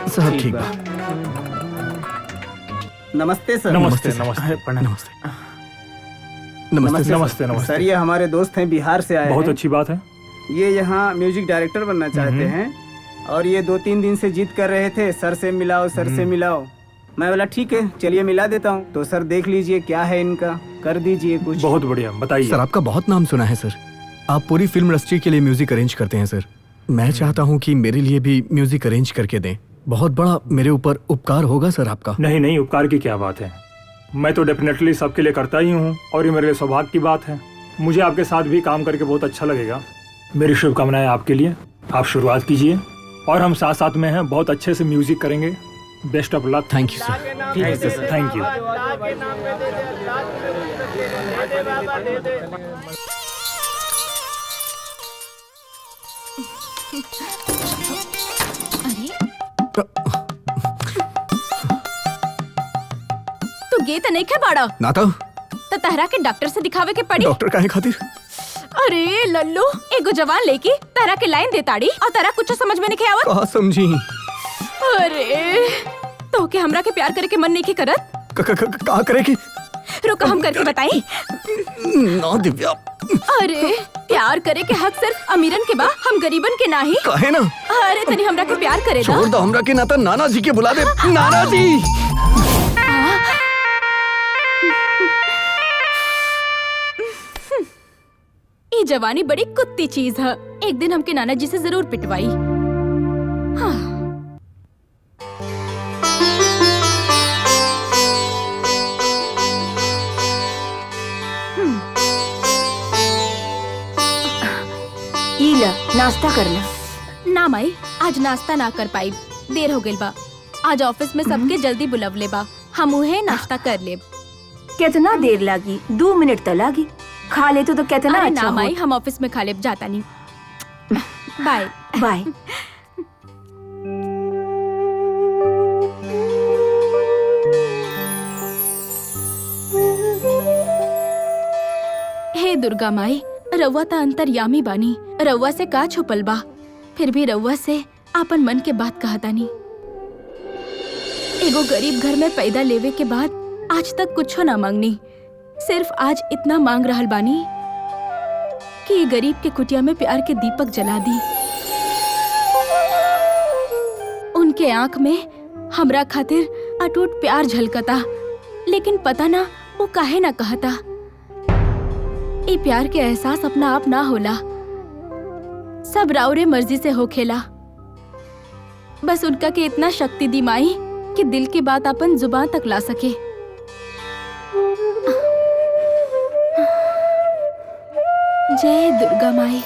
सब ठीक बा।
नमस्ते सर।
नमस्ते
नमस्ते सर, ये हमारे दोस्त हैं, बिहार से आए
बहुत
हैं।
अच्छी बात है।
ये यहाँ म्यूजिक डायरेक्टर बनना चाहते हैं और ये 2-3 दिन से जिद कर रहे थे, सर से मिलाओ सर से मिलाओ। मैं बोला ठीक है चलिए मिला देता हूँ। तो सर देख लीजिए क्या है इनका, कर दीजिए कुछ।
बहुत बढ़िया, बताइए।
सर आपका बहुत नाम सुना है सर, आप पूरी फिल्म इंडस्ट्री के लिए म्यूजिक अरेंज करते हैं सर। मैं चाहता हूँ कि मेरे लिए भी म्यूजिक अरेंज करके दें, बहुत बड़ा मेरे ऊपर उपकार होगा सर आपका।
नहीं उपकार की क्या बात है, मैं तो डेफिनेटली सबके लिए करता ही हूँ और ये मेरे लिए सौभाग्य की बात है। मुझे आपके साथ भी काम करके बहुत अच्छा लगेगा। मेरी शुभकामनाएं आपके लिए, आप शुरुआत कीजिए और हम साथ साथ में हैं, बहुत अच्छे से म्यूजिक करेंगे। Best of luck.
Thank you sir.
Thank you.
तू गे तो नहीं खे बाड़ा
ना तो
तहरा के डॉक्टर से दिखावे के पड़ी।
डॉक्टर काहे खातिर?
अरे लल्लू एगो जवान लेके तहरा के लाइन देताड़ी और तहरा कुछ समझ में नहीं आवत।
कहा समझी?
अरे तो के हमरा के प्यार करे के मन नहीं के करत?
का करे के?
रुको हम करके बताई।
ना दिव्या।
अरे प्यार करे के हक सिर्फ अमीरन के बा, हम गरीबन के नाही।
काहे ना?
अरे तनी हमरा के प्यार करे दा।
छोड़ दो हमरा के, ना तो नाना जी के बुला दे। नाना जी।
ये जवानी बड़ी कुत्ती चीज है, एक दिन हमके नाना जी से जरूर पिटवाई। हाँ।
इला नाश्ता कर ला।
ना माई आज नाश्ता ना कर पाई, देर हो गई बा। आज ऑफिस में सबके जल्दी बुलवले बा, हम उहे नाश्ता कर लेब।
कितना देर लागी? 2 मिनट तो लागी। खा ले तो कितना
अरे
अच्छा
ना
हो।
माई हम ऑफिस में खा लेब, जाता नहीं। Bye
bye.
हे दुर्गा माई, रउआ ता अंतर्यामी बानी, रउआ से का छुपल बा, फिर भी रउआ से आपन मन के बात कहतानी। एगो गरीब घर में पैदा लेवे के बाद आज तक कुछो ना मांगनी, सिर्फ आज इतना मांग रहल बानी कि ये गरीब के कुटिया में प्यार के दीपक जला दी। उनके आंख में हमरा खातिर अटूट प्यार झलकता, लेकिन पता ना वो काहे ना कहता। ये प्यार के एहसास अपना आप ना होला, सब राउरे मर्जी से होखेला। बस उनका के इतना शक्ति दी माई कि दिल की बात अपन जुबान तक ला सके। जय दुर्गा माई।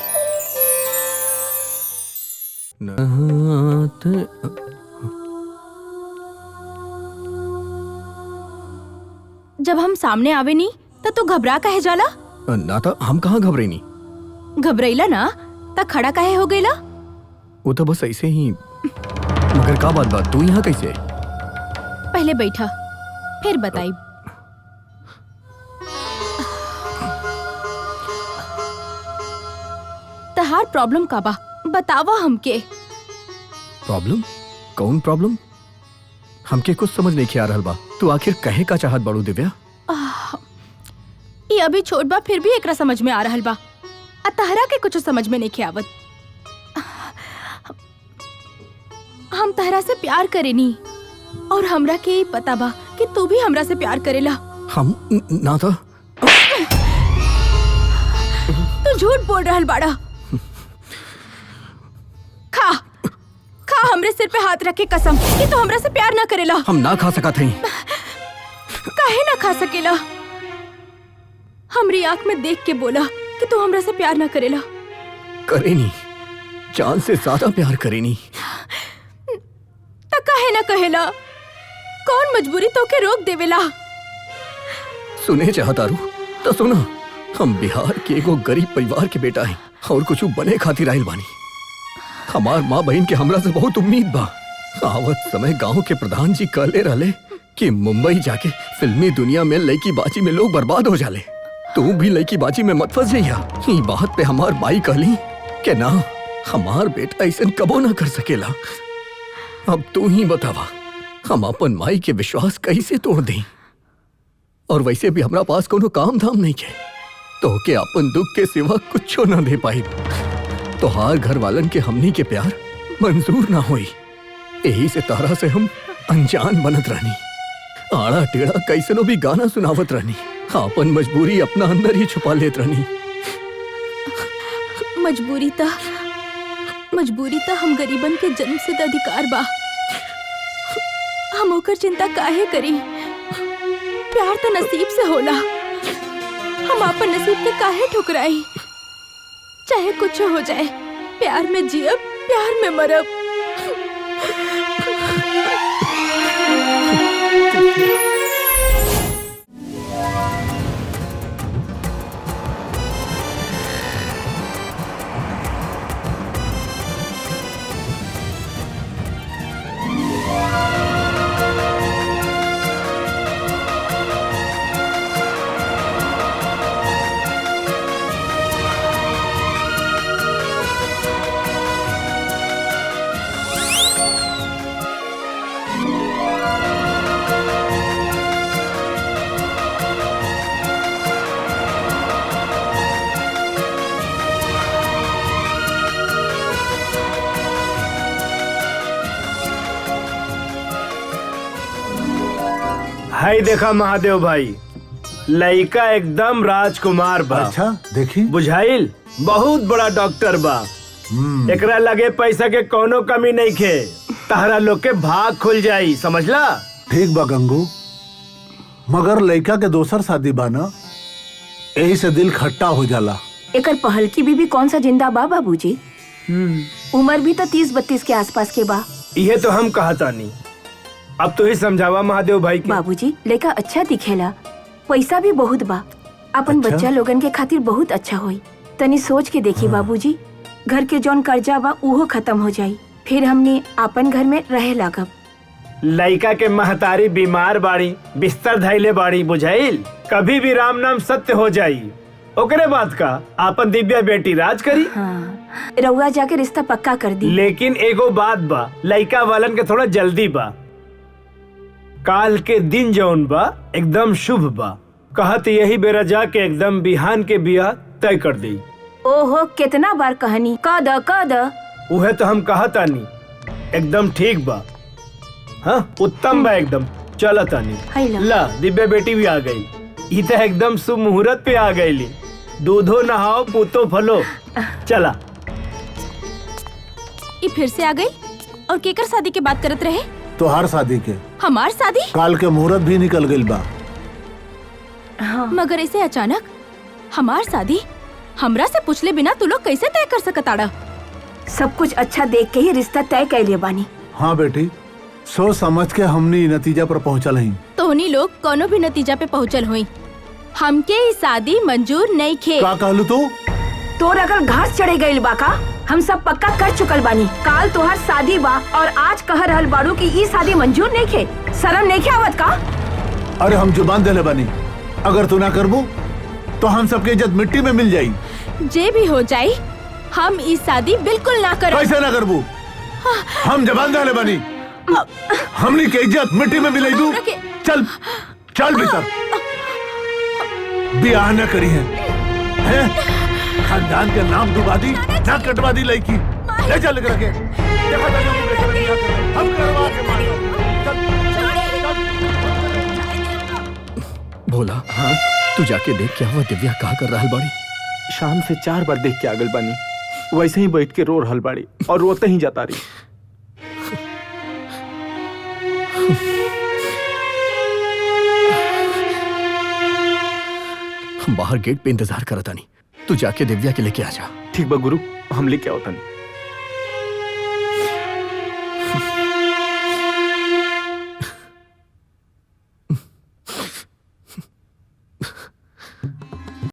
जब हम सामने आवे नी तो तू घबरा काहे जाला?
ना तो हम कहाँ घबरेनी।
घबराइला ना ता खड़ा काहे हो गईला?
वो तो बस ऐसे ही। मगर का बात तू यहाँ कैसे?
पहले बैठा फिर बताई। तहार प्रॉब्लम का बा, बतावा हमके।
प्रॉब्लम? कौन प्रॉब्लम? हमके कुछ समझ नहीं आ रहल बा। तू आखिर कहे का चाहत बाड़ू दिव्या?
ये अभी छोट बा, फिर भी एकरा समझ में आ रहल बा। तहरा के कुछ समझ में नहीं आवत। हम तहरा से प्यार करेनी और हमरा के ही पता बा कि तू भी हमरा से प्यार करेला।
हम ना था।
तू झूठ बोल रहल बाड़ा। खा खा हमरे सिर पे हाथ रख के कसम कि तू हमरा से प्यार ना करेला।
हम ना खा सका थे।
काहे ना खा सकेला? हमरी आंख में देख के बोला कि तू हमरा से प्यार ना करेला।
करेनी, जान से ज्यादा प्यार करेनी।
ता काहे ना कहेला? कौन मजबूरी तो के रोक देवेला?
सुने चाहता रू तो सुना। हम बिहार के एगो गरीब परिवार के बेटा है और कुछ बने खातिर आइल बानी। हमार माँ बहन के हमरा से बहुत उम्मीद बा। आवत समय गांव के प्रधान जी कहले रहले कि मुंबई जाके फिल्मी दुनिया में लड़की बाजी में लोग बर्बाद हो जाले, तू भी लड़की बाजी में मत फंस जाइया। ई बात पे हमार माई कहली कि ना, हमार बेटा ऐसा कबो ना कर सकेला। अब तू ही बतावा, हम अपन माई के विश्वास कैसे तोड़ दें? और वैसे भी हमरा पास कोनो काम धाम नहीं है, तो के अपन दुख के सिवा कुछ ना दे पाई। तो हार घर वालन के हमनी के प्यार मंजूर ना हुई, यही से तारा से हम अनजान बनत रहनी। आड़ा टेढ़ा कैसनो भी गाना सुनावत रहनी, अपन मजबूरी अपना अंदर ही छुपा लेत रहनी।
मजबूरी ता हम गरीबन के जन्म सिद्ध अधिकार बा। हम ओकर चिंता काहे करी? प्यार तो नसीब से होला, हम अपन नसीब के काहे ठुकराई? चाहे कुछ हो जाए, प्यार में जियब, प्यार में मरब।
हाय देखा महादेव भाई, लड़का एकदम राजकुमार बा।
अच्छा देखी
बुझाइल बहुत बड़ा डॉक्टर बा। एकरा लगे पैसा के कोनो कमी नहीं खे। तहरा लोग के भाग खुल जाई, समझला?
ठीक बा गंगू, मगर लड़का के दोसर शादी बा ना, यही से दिल खट्टा हो जाला।
एकर पहल की बीबी कौन सा जिंदा बा बाबूजी? उम्र भी तो 30-32 के आसपास के बा।
ये तो हम कहता नहीं, अब तो ही समझावा महादेव भाई के।
बाबूजी लड़का अच्छा दिखेला, पैसा भी बहुत बा, अपन
अच्छा?
बच्चा लोगन के खातिर बहुत अच्छा होई। तनी सोच के देखी बाबूजी, घर के जौन कर्जा बा उहो खत्म हो जाई, फिर हमने अपन घर में रहे लागब।
लड़का के महतारी बीमार बाड़ी, बिस्तर धैले बाड़ी, बुझाइल? कभी भी राम नाम सत्य हो जाई। ओकरे बाद का आपन दिव्या बेटी राज करी।
हाँ, रउआ जाके रिश्ता पक्का कर दी।
लेकिन एगो बात बा, लड़का वालन के थोड़ा जल्दी बा। काल के दिन जौन बा एकदम शुभ बा। कहत यही बेरा जाके एकदम बिहान के बियाह तय कर दी।
ओहो, कितना बार कहनी कद
उहे तो हम कहतानी, एकदम ठीक बा। हाँ उत्तम बा एकदम। चला तानी ला, दिव्या बेटी भी आ गई। ई तो एकदम शुभ मुहूर्त पे आ गई। दूधो नहाओ पूतो फलो। चला।
ये फिर से आ गई और केकर शादी की बात करत रहे?
तोहार शादी के।
हमार शादी?
काल के मुहूर्त भी निकल गइल बा।
मगर ऐसे अचानक हमार शादी हमरा से पूछले बिना तू लोग कैसे तय कर सकताड़ा?
सब कुछ अच्छा देख के ही रिश्ता तय कैले बानी।
हाँ बेटी, सोच समझ के हमनी नतीजा पर पहुँचल हई।
तोहनी लोग कोनो भी नतीजा पे पहुँचल हुई, हमके ये शादी मंजूर नहीं खे।
का कहलू तू?
तोर अगर घास चढ़े गइल बा का? हम सब पक्का कर चुकल बानी। काल तोहार शादी बा और आज कह रहल बाड़ू की ई शादी मंजूर नहीं खे। शर्म नहीं खे आवत का?
अरे हम जुबान देले बानी, अगर तू ना करबू तो हम सबके इज्जत मिट्टी में मिल जाई।
जे भी हो जाई, हम इस शादी बिल्कुल ना करब।
कैसे ना करबू? हम जुबान देले बानी, हमनी के इज्जत मिट्टी में मिलाई दू। चल चल भीतर। बियाह न करी है, खानदान के नाम डुबा दी, ना कटवा दी लड़की। ले चल के रखे। देखा था हम करवा के मारो।
भोला, हाँ तू जाके देख क्या हुआ, दिव्या कहा कर रहल बाड़ी?
शाम से 4 बार देख के आगल बानी, वैसे ही बैठ के रो रहल बाड़ी और रोते ही जाता रही।
हम बाहर गेट पे इंतजार करता नहीं, तू जाके दिव्या के लेके आ जा।
ठीक बा गुरु, हम लेके आओ तनी।